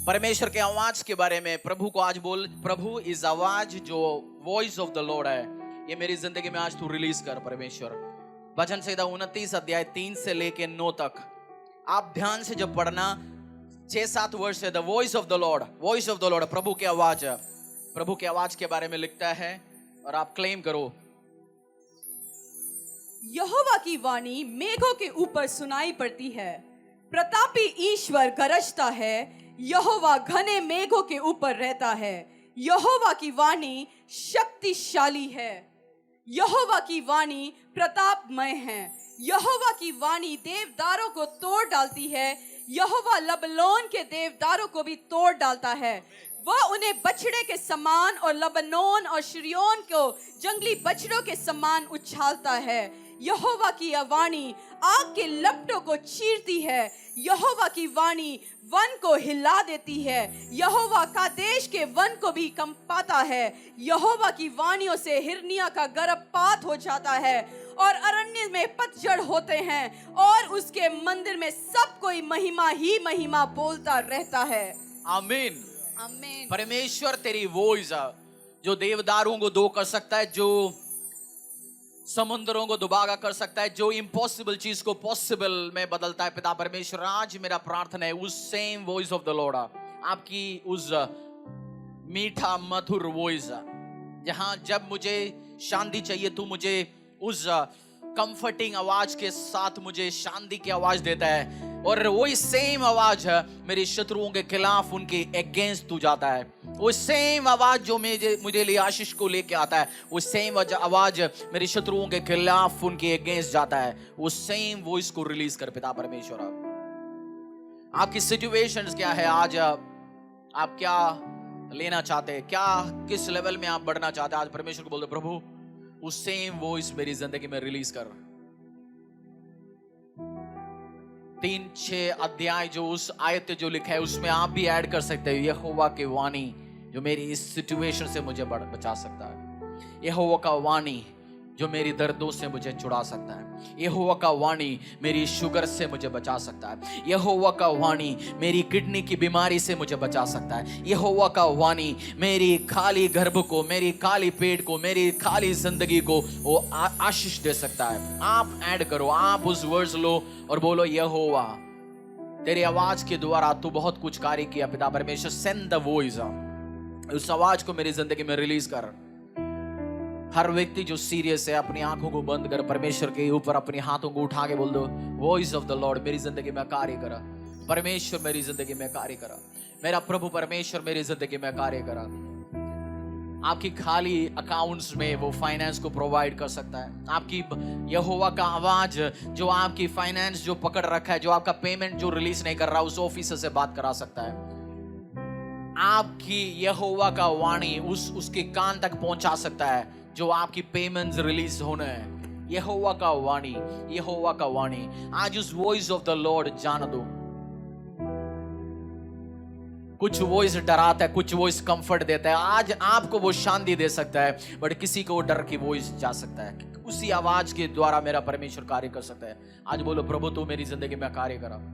परमेश्वर के आवाज के बारे में प्रभु को आज बोल, प्रभु इस आवाज जो वॉइस ऑफ द लॉर्ड है, ये मेरी जिंदगी में आज तू रिलीज कर परमेश्वर। वचन संहिता 29 अध्याय 3 से लेके 9 तक आप ध्यान से जब पढ़ना, 6-7 वर्ष है the voice of the lord, voice of the lord, प्रभु की आवाज, प्रभु की आवाज के बारे में लिखता है और आप क्लेम करो। यहोवा की वाणी मेघों के ऊपर सुनाई पड़ती है, प्रतापी ईश्वर गरजता है, यहोवा घने मेघों के ऊपर रहता है। यहोवा की वाणी शक्तिशाली है, यहोवा की वाणी प्रतापमय है, यहोवा की वाणी देवदारों को तोड़ डालती है, यहोवा लबनोन के देवदारों को भी तोड़ डालता है। वह उन्हें बछड़े के समान और लबनोन और शिरियोन को जंगली बछड़ों के समान उछालता है। यहोवा की वाणी आग के लपटों को चीरती है, यहोवा की वाणी वन को हिला देती है, यहोवा कादेश के वन को भी कंपाता है। यहोवा की वाणियों से हिरनिया का गर्भपात हो जाता है और अरण्य में पतझड़ होते हैं, और उसके मंदिर में सब कोई महिमा ही महिमा बोलता रहता है। आमीन आमीन। परमेश्वर तेरी वॉइस जो देवदारों को दो कर सकता है, जो समुद्रों को दुबागा कर सकता है, जो इम्पॉसिबल चीज को पॉसिबल में बदलता है। पिता परमेश्वर, आज मेरा प्रार्थना है उस same voice of the Lord, आपकी उस मीठा मधुर वॉइस, जहां जब मुझे शांति चाहिए तू मुझे उस कंफर्टिंग आवाज के साथ मुझे शांति की आवाज देता है, और वही सेम आवाज है मेरे शत्रुओं के खिलाफ उनके अगेंस्ट तू जाता है। वो सेम आवाज जो मुझे लिए आशीष को लेके आता है, वो सेम आवाज मेरे शत्रुओं के खिलाफ उनके अगेंस्ट जाता है। वो सेम वॉइस को रिलीज कर पिता परमेश्वर। आपकी सिचुएशंस क्या है आज, आप क्या लेना चाहते हैं, क्या किस लेवल में आप बढ़ना चाहते हैं, आज परमेश्वर को बोल दो, प्रभु उस सेम वॉइस मेरी जिंदगी में रिलीज कर। 3-6 अध्याय जो उस आयत जो लिखा है उसमें आप भी ऐड कर सकते हो, यहोवा की वाणी जो मेरी इस सिचुएशन से मुझे बचा सकता है, यहोवा का वाणी जो मेरी दर्दों से मुझे छुड़ा सकता है, यहोवा का वाणी मेरी शुगर से मुझे बचा सकता है, यहोवा का वाणी मेरी किडनी की बीमारी से मुझे बचा सकता है, यहोवा का वाणी मेरी खाली गर्भ को, मेरी खाली पेट को, मेरी खाली जिंदगी को वो आशीष दे सकता है। आप ऐड करो, आप उस वर्ड्स लो और बोलो, यहोवा तेरी आवाज के द्वारा तू बहुत कुछ कार्य किया पिता परमेश्वर, सेंड द वॉइस, उस आवाज को मेरी जिंदगी में रिलीज कर। हर व्यक्ति जो सीरियस है अपनी आंखों को बंद कर परमेश्वर के ऊपर अपने हाथों को उठा के बोल दो, वॉइस ऑफ द लॉर्ड मेरी जिंदगी में कार्य करा, परमेश्वर मेरी जिंदगी में कार्य करा, मेरा प्रभु परमेश्वर मेरी जिंदगी में कार्य करा। आपकी खाली अकाउंट्स में वो फाइनेंस को प्रोवाइड कर सकता है। आपकी यहोवा का आवाज जो आपकी फाइनेंस जो पकड़ रखा है, जो आपका पेमेंट जो रिलीज नहीं कर रहा, उस ऑफिसर से बात करा सकता है। आपकी यहोवा का वाणी उसके कान तक पहुंचा सकता है जो आपकी पेमेंट्स रिलीज होने हैं। यहोवा का वाणी, यहोवा का वाणी, आज उस वॉइस ऑफ द लॉर्ड जान दो। कुछ वॉइस डराता है, कुछ वॉइस कंफर्ट देता है, आज आपको वो शांति दे सकता है, बट किसी को डर की वॉइस जा सकता है। उसी आवाज के द्वारा मेरा परमेश्वर कार्य कर सकता है। आज बोलो, प्रभु तू मेरी जिंदगी में कार्य करा।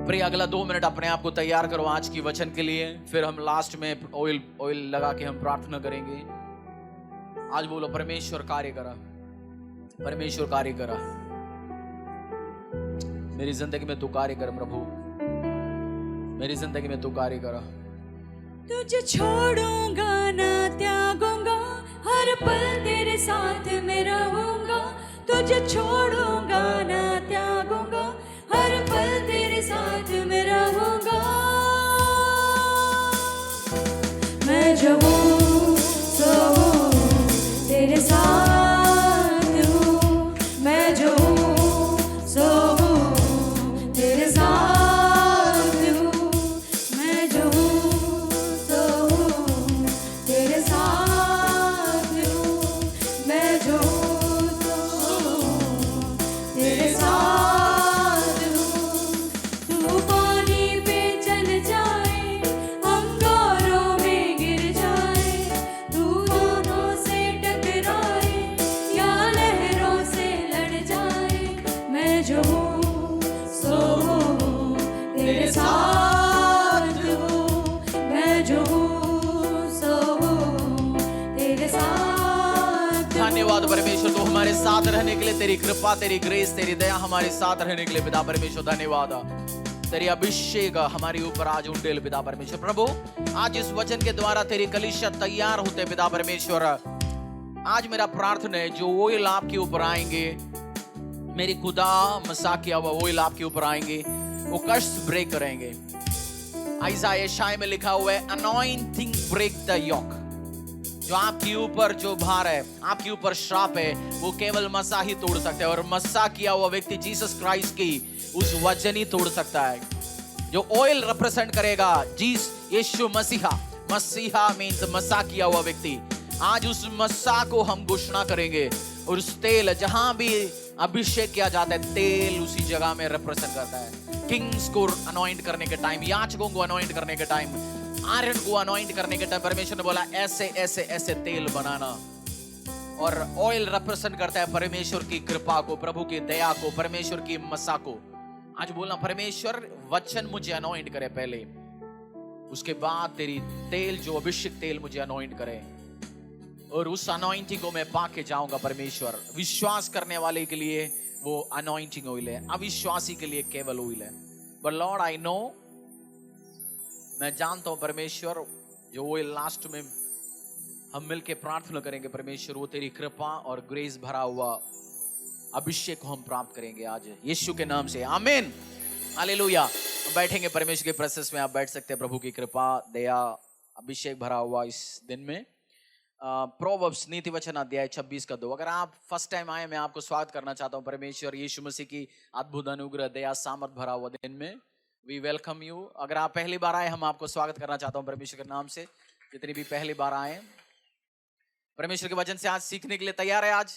प्रिय अगला 2 मिनट अपने आप को तैयार करो आज की वचन के लिए, फिर हम लास्ट में ऑयल लगा के हम प्रार्थना करेंगे। आज बोलो, परमेश्वर कार्य करा, परमेश्वर कार्य करा, मेरी जिंदगी में तू कार्य कर प्रभु, मेरी जिंदगी में तू कार्य करा। तुझे छोड़ूंगा ना त्यागूंगा, हर पल तेरे साथ मैं रहूंगा। तुझे छोड़ूंगा ना त्यागूंगा, हर पल तेरे साथ मैं रहूंगा। मैं जो हूँ सो हूँ तेरे साथ हूँ, मैं जो हूँ सो हूँ तेरे साथ हूँ, मैं जो हूँ सो हूँ तेरे साथ हूँ, मैं जो हूँ सो हूँ तेरे साथ। साथ रहने के लिए, तेरी कृपा, तेरी ग्रेस, तेरी दया हमारे साथ रहने के लिए पिता परमेश्वर धन्यवाद। तेरी अभिषेक हमारे ऊपर आज उंडेल पिता परमेश्वर। प्रभु आज इस वचन के द्वारा तेरी कलीसिया तैयार होते पिता परमेश्वर। आज मेरा प्रार्थना है जो ऑयल आपके ऊपर आएंगे, मेरी खुदा मसा किया हुआ ऑयल आपके ऊपर आएंगे, वो कष्ट ब्रेक करेंगे। यशायाह में लिखा हुआ है अनॉइंटिंग ब्रेक द योक। जो आपके ऊपर जो भार है, आपके ऊपर श्राप है, वो केवल मसा ही तोड़ सकता है। और मसा किया हुआ व्यक्ति जीसस क्राइस्ट की उस वचन ही तोड़ सकता है। जो ऑयल रिप्रेजेंट करेगा यीशु मसीहा, मसीहा मीन्स मसा किया हुआ व्यक्ति। आज उस मसा को हम घोषणा करेंगे। और उस तेल, जहां भी अभिषेक किया जाता है, तेल उसी जगह में रिप्रेजेंट करता है। किंग्स को अनॉइंट करने के टाइम, याजकों को अनॉइंट करने के टाइम, आयरन को अनॉइंट करने के टाइम परमेश्वर ने बोला ऐसे ऐसे ऐसे तेल बनाना। और ऑयल रिप्रेजेंट करता है परमेश्वर की कृपा को, प्रभु की दया को, परमेश्वर की मसा को। आज बोलना परमेश्वर वचन मुझे अनॉइंट करे पहले, उसके बाद तेरी तेल जो अभिषेक तेल मुझे अनॉइंट करे, और उस अनॉइंटिंग को मैं पाके जाऊंगा परमेश्वर। विश्वास करने वाले के लिए वो अनॉइंटिंग ऑयल है, अविश्वासी के लिए केवल ऑयल है। बट लॉर्ड आई नो, मैं जानता हूं परमेश्वर, जो ऑयल लास्ट में हम मिलके प्रार्थना करेंगे परमेश्वर, वो तेरी कृपा और ग्रेस भरा हुआ अभिषेक को हम प्राप्त करेंगे आज यीशु के नाम से, आमीन, हालेलुया। बैठेंगे परमेश्वर के प्रेजेंस में, आप बैठ सकते हैं। प्रभु की कृपा, दया, अभिषेक भरा हुआ इस दिन में। प्रोवर्ब्स नीति वचन अध्याय 26 का 2। अगर आप फर्स्ट टाइम आए, मैं आपको स्वागत करना चाहता हूं परमेश्वर यीशु मसीह की अद्भुत अनुग्रह, दया, सामर्थ भरा हुआ दिन में। We welcome you. अगर आप पहली बार आए, हम आपको स्वागत करना चाहता हूं परमेश्वर के नाम से। जितनी भी पहली बार आए, परमेश्वर के वचन से आज सीखने के लिए तैयार है। आज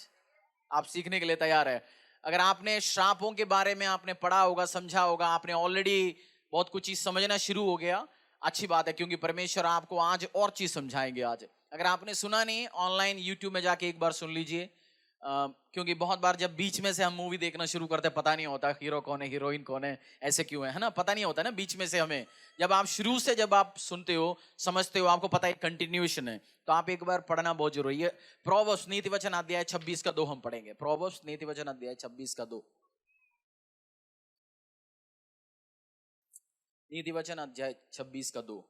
आप सीखने के लिए तैयार है। अगर आपने श्रापों के बारे में आपने पढ़ा होगा, समझा होगा, आपने ऑलरेडी बहुत कुछ चीज समझना शुरू हो गया, अच्छी बात है, क्योंकि परमेश्वर आपको आज और चीज समझाएंगे आज। अगर आपने सुना नहीं, ऑनलाइन यूट्यूब में जाके एक बार सुन लीजिए, क्योंकि बहुत बार जब बीच में से हम मूवी देखना शुरू करते हैं, पता नहीं होता हीरो कौन है, हीरोइन कौन है, ऐसे क्यों है ना, पता नहीं होता ना बीच में से हमें। जब आप शुरू से जब आप सुनते हो, समझते हो, आपको पता है कंटिन्यूएशन है, तो आप एक बार पढ़ना बहुत जरूरी है। प्रोवर्ब्स नीति वचन अध्याय 26 का 2 हम पढ़ेंगे। प्रोवर्ब्स नीति वचन अध्याय 26 का 2। नीति वचन अध्याय 26 का 2।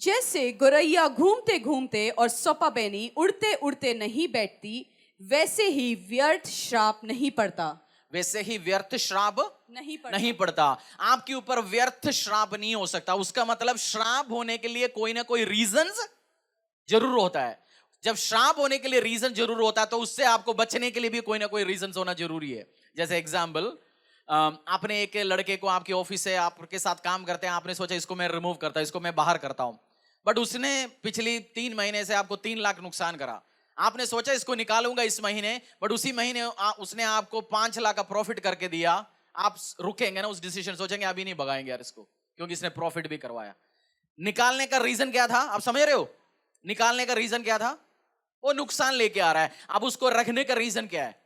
जैसे गोरैया घूमते घूमते और सोपाबैनी उड़ते उड़ते नहीं बैठती, वैसे ही व्यर्थ श्राप नहीं पड़ता। वैसे ही व्यर्थ श्राप नहीं पड़ता। आपके ऊपर व्यर्थ श्राप नहीं हो सकता। उसका मतलब श्राप होने के लिए कोई ना कोई रीजंस जरूर होता है। जब श्राप होने के लिए रीजन जरूर होता है, तो उससे आपको बचने के लिए भी कोई ना कोई रीजन होना जरूरी है। जैसे एग्जाम्पल, आपने एक लड़के को आपके ऑफिस से आपके साथ काम करते हैं, आपने सोचा इसको मैं रिमूव करता हूं, इसको मैं बाहर करता हूं, बट उसने पिछली 3 महीने से आपको 3 लाख नुकसान करा। आपने सोचा इसको निकालूंगा इस महीने, बट उसी महीने उसने आपको 5 लाख का प्रॉफिट करके दिया। आप रुकेंगे ना उस डिसीजन, सोचेंगे अभी नहीं भगाएंगे यार इसको, क्योंकि इसने प्रॉफिट भी करवाया। निकालने का रीजन क्या था, आप समझ रहे हो? निकालने का रीजन क्या था? वो नुकसान लेके आ रहा है। अब उसको रखने का रीजन क्या है?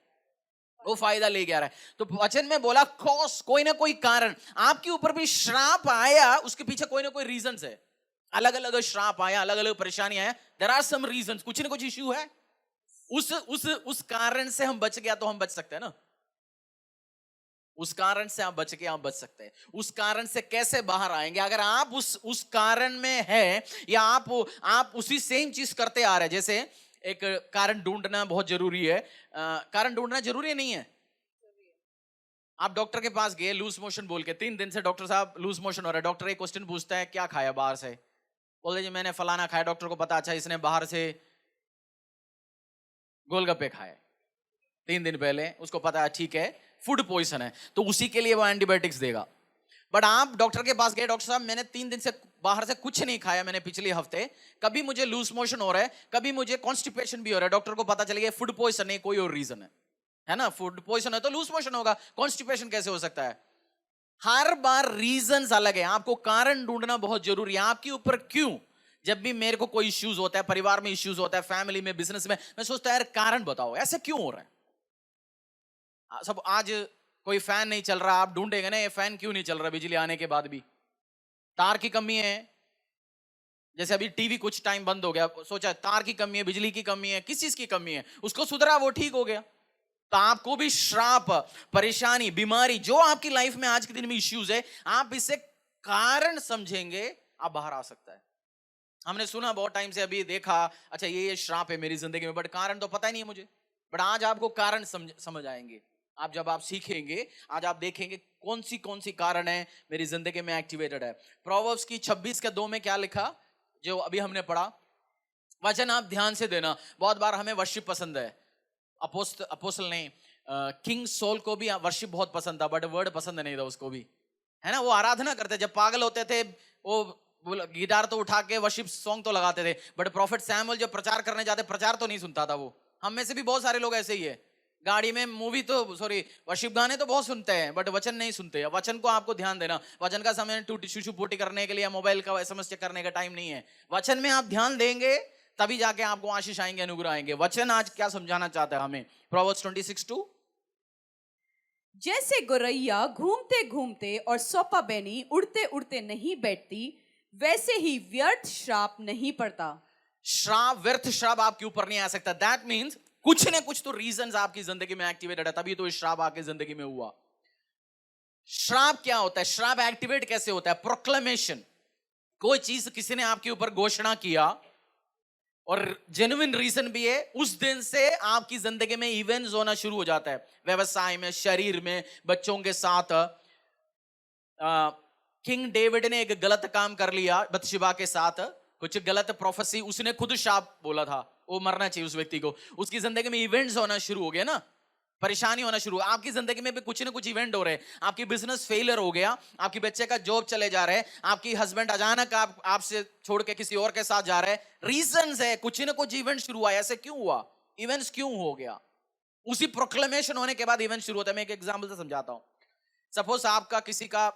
वो फायदा लेके आ रहा है। तो वचन में बोला कॉज, कोई ना कोई कारण। आपके ऊपर भी श्राप आया, उसके पीछे कोई ना कोई रीजन है। अलग अलग श्राप आया, अलग अलग परेशानी आया, देयर आर सम रीजंस, कुछ ना कुछ इश्यू है। उस कारण से हम बच गया तो हम बच सकते हैं ना। उस कारण से आप बच के आप बच सकते हैं। उस कारण से कैसे बाहर आएंगे? अगर आप उस कारण में है, या आप उसी सेम चीज करते आ रहे हैं। जैसे एक कारण ढूंढना बहुत जरूरी है। कारण ढूंढना जरूरी नहीं है। आप डॉक्टर के पास गए लूज मोशन बोल के, 3 दिन से डॉक्टर साहब लूज मोशन हो रहा है। डॉक्टर एक क्वेश्चन पूछता है, क्या खाया बाहर से? बोलते जी मैंने फलाना खाया। डॉक्टर को पता, अच्छा इसने बाहर से गोलगप्पे खाए 3 दिन पहले, उसको पता है ठीक है फूड पॉइजन है, तो उसी के लिए वो एंटीबायोटिक्स देगा। बट आप डॉक्टर के पास गए, डॉक्टर साहब मैंने 3 दिन से बाहर से कुछ नहीं खाया, मैंने पिछले हफ्ते, कभी मुझे लूज मोशन हो रहा है, कभी मुझे कॉन्स्टिपेशन भी हो रहा है। डॉक्टर को पता चल गया फूड पॉइजन नहीं, कोई और रीजन है ना। फूड पॉइजन है तो लूज मोशन होगा, कॉन्स्टिपेशन कैसे हो सकता है? हर बार रीजंस अलग है। आपको कारण ढूंढना बहुत जरूरी है। आपके ऊपर क्यों? जब भी मेरे को कोई इश्यूज होता है, परिवार में इश्यूज होता है, फैमिली में, बिजनेस में, मैं सोचता है यार कारण बताओ, ऐसे क्यों हो रहा है? सब आज कोई फैन नहीं चल रहा, आप ढूंढेंगे ना ये फैन क्यों नहीं चल रहा बिजली आने के बाद भी? तार की कमी है, जैसे अभी टीवी कुछ टाइम बंद हो गया, सोचा तार की कमी है, बिजली की कमी है, किस चीज की कमी है, उसको सुधरा, वो ठीक हो गया। तो आपको भी श्राप, परेशानी, बीमारी, जो आपकी लाइफ में आज के दिन में इश्यूज है, आप इसे कारण समझेंगे, आप बाहर आ सकता है। हमने सुना बहुत टाइम से, अभी देखा, अच्छा ये श्राप है मेरी जिंदगी में, बट कारण तो पता ही नहीं है मुझे। बट आज आपको कारण समझ आएंगे। आप जब आप सीखेंगे, आज आप देखेंगे कौन सी कारण है मेरी जिंदगी में एक्टिवेटेड है। प्रोवर्ब्स की 26:2 में क्या लिखा, जो अभी हमने पढ़ा, वचन आप ध्यान से देना। बहुत बार हमें वर्शिप पसंद है, अपोस्टल ने किंग सोल को भी वर्शिप बहुत पसंद था, बट वर्ड पसंद नहीं था उसको भी, है ना। वो आराधना करते, जब पागल होते थे वो गिटार तो उठा के वर्शिप सॉन्ग तो लगाते थे, बट प्रॉफिट सैमुअल जब प्रचार करने जाते, प्रचार तो नहीं सुनता था वो। हम में से भी बहुत सारे लोग ऐसे ही है, गाड़ी में वर्शिप गाने तो बहुत सुनते हैं, बट वचन नहीं सुनते। वचन को आपको ध्यान देना। वचन का समय टूटी पोटी करने के लिए, मोबाइल का एसएमएस चेक करने का टाइम नहीं है। वचन में आप ध्यान देंगे तभी जाके आपको आशीष आएंगे, अनुग्रह आएंगे। वचन आज क्या समझाना चाहता है हमें, प्रोवर्ब्स 26:2। जैसे गोरैया घूमते घूमते और सोपा बैनी उड़ते उड़ते नहीं बैठती, वैसे ही व्यर्थ श्राप नहीं पड़ता। श्राप, व्यर्थ श्राप आपके ऊपर नहीं आ सकता। दैट मीन्स कुछ न कुछ तो रीजंस आपकी जिंदगी में एक्टिवेटेड है, तभी तो श्राप आपकी जिंदगी में हुआ। श्राप क्या होता है, श्राप एक्टिवेट कैसे होता है? प्रोक्लेमेशन। कोई चीज किसी ने आपके ऊपर घोषणा किया और जेन्युइन रीजन भी है, उस दिन से आपकी जिंदगी में इवेंट्स होना शुरू हो जाता है। व्यवसाय में, शरीर में, बच्चों के साथ। किंग डेविड ने एक गलत काम कर लिया बत्शेबा के साथ, कुछ गलत प्रोफेसी, उसने खुद शाप बोला था, वो मरना चाहिए उस व्यक्ति को। उसकी जिंदगी में इवेंट्स होना शुरू हो गए ना, परेशानी होना शुरू। आपकी जिंदगी में भी कुछ ना कुछ इवेंट हो रहे हैं। आपकी बिजनेस फेलियर हो गया, आपकी बच्चे का जॉब चले जा रहे हैं, आपकी हस्बैंड अचानक आपसे छोड़ के किसी और के साथ जा रहे हैं। रीजंस है, कुछ ना कुछ इवेंट शुरू हुआ। ऐसे क्यों हुआ, इवेंट्स क्यों हो गया? उसी प्रोक्लेमेशन होने के बाद इवेंट शुरू होता है। मैं एक एग्जांपल से समझाता हूं। सपोज आपका किसी का,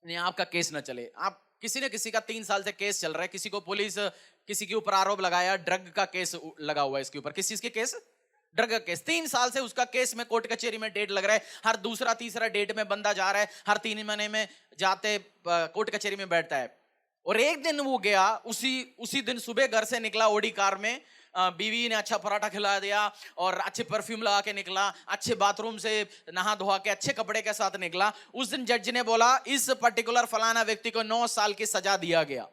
नहीं आपका केस ना चले, आप किसी ने किसी का 3 साल से केस चल रहा है, किसी को पुलिस किसी के ऊपर आरोप लगाया, ड्रग का केस लगा हुआ है इसके ऊपर। किस चीज के केस? ड्रग का केस। 3 साल से उसका केस में कोर्ट कचहरी में डेट लग रहा है, हर दूसरा तीसरा डेट में बंदा जा रहा है, हर 3 महीने में जाते कोर्ट कचहरी में बैठता है। और एक दिन वो गया, उसी दिन सुबह घर से निकला ओडी कार में, बीवी ने अच्छा पराठा खिला दिया और अच्छे परफ्यूम लगा के निकला, अच्छे बाथरूम से नहा धोआ के अच्छे कपड़े के साथ निकला। उस दिन जज ने बोला इस पर्टिकुलर फलाना व्यक्ति को 9 साल की सजा दिया गया।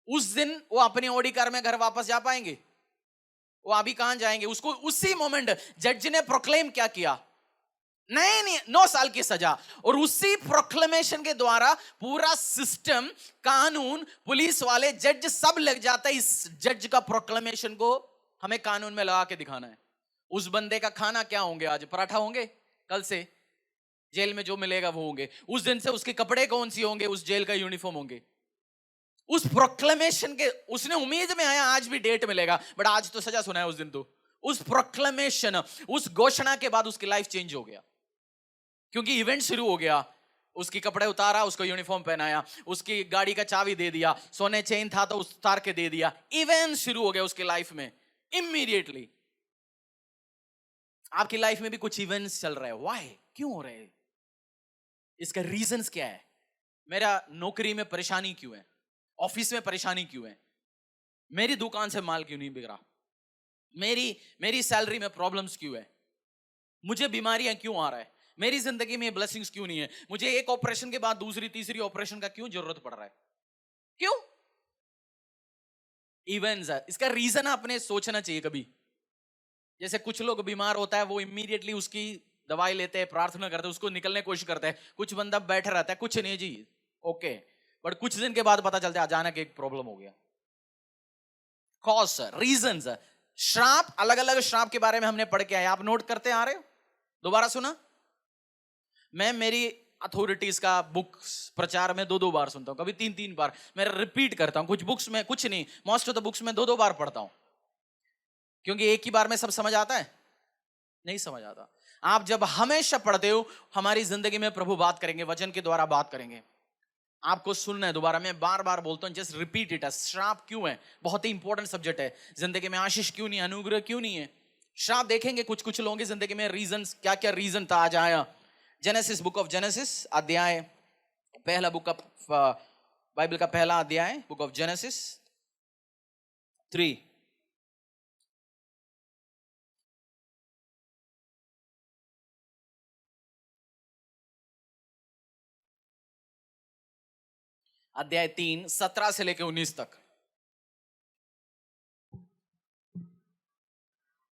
उस दिन वो अपनी ओडी कार में घर वापस जा पाएंगे? वो अभी कहां जाएंगे? उसको उसी मोमेंट जज ने प्रोक्लेम क्या किया? नहीं 9 साल की सजा। और उसी प्रोक्लेमेशन के द्वारा पूरा सिस्टम, कानून, पुलिस वाले, जज सब लग जाता है इस जज का प्रोक्लेमेशन को हमें कानून में लगा के दिखाना है। उस बंदे का खाना क्या होंगे? आज पराठा होंगे, कल से जेल में जो मिलेगा वो होंगे, उस दिन से उसके कपड़े कौन सी होंगे? उस जेल का यूनिफॉर्म होंगे। उस प्रोक्लेमेशन के, उसने उम्मीद में आया आज भी डेट मिलेगा, बट आज तो सजा सुना है। उस दिन तो उस प्रोक्लेमेशन, उस घोषणा के बाद उसकी लाइफ चेंज हो गया, क्योंकि इवेंट शुरू हो गया। उसकी कपड़े उतारा, उसको यूनिफॉर्म पहनाया, उसकी गाड़ी का चाबी दे दिया, सोने चेन था तो उतार के दे दिया। इवेंट शुरू हो गया उसकी लाइफ में इमीडिएटली। आपकी लाइफ में भी कुछ इवेंट्स चल रहे हैं। व्हाई? क्यों हो रहे हैं? इसका रीजंस क्या है? मेरा नौकरी में परेशानी क्यों है? ऑफिस में परेशानी क्यों है? मेरी दुकान से माल क्यों नहीं बिक रहा? मेरी सैलरी में प्रॉब्लम्स क्यों है? मुझे बीमारियां क्यों आ रहा है? मेरी जिंदगी में ब्लेसिंग्स क्यों नहीं है? मुझे एक ऑपरेशन के बाद दूसरी तीसरी ऑपरेशन का क्यों जरूरत पड़ रहा है? क्यों? इवेंट्स है। इसका रीजन आपने सोचना चाहिए कभी। जैसे कुछ लोग बीमार होता है, वो इमीडिएटली उसकी दवाई लेते हैं, प्रार्थना करते हैं, उसको निकलने की कोशिश करते हैं। कुछ बंदा बैठा रहता है, कुछ नहीं जी, ओके, बट कुछ दिन के बाद पता चलता है अचानक एक प्रॉब्लम हो गया। Cause, reasons. श्राप, अलग अलग श्राप के बारे में हमने पढ़ के आए, आप नोट करते आ रहे हो? दोबारा सुना? मैं मेरी अथॉरिटीज का बुक्स प्रचार में 2-2 बार सुनता हूं, कभी 3-3 बार। मैं रिपीट करता हूं। कुछ बुक्स में, कुछ नहीं, मोस्ट ऑफ द बुक्स में 2-2 बार पढ़ता हूं, क्योंकि एक ही बार में सब समझ आता है? नहीं समझ आता। आप जब हमेशा पढ़ते हो, हमारी जिंदगी में प्रभु बात करेंगे, वचन के द्वारा बात करेंगे। आपको सुनना है दोबारा, मैं बार बार बोलता हूं, जस्ट रिपीट इट। श्राप क्यों है? बहुत ही इंपॉर्टेंट सब्जेक्ट है। जिंदगी में आशीष क्यों नहीं, अनुग्रह क्यों नहीं है? श्राप देखेंगे कुछ लोगों की जिंदगी में रीजंस, क्या क्या रीजन था। आज आया जेनेसिस, बुक ऑफ जेनेसिस, अध्याय पहला, बुक ऑफ बाइबल का पहला अध्याय बुक ऑफ जेनेसिस 3। अध्याय 3 17 से लेकर 19 तक।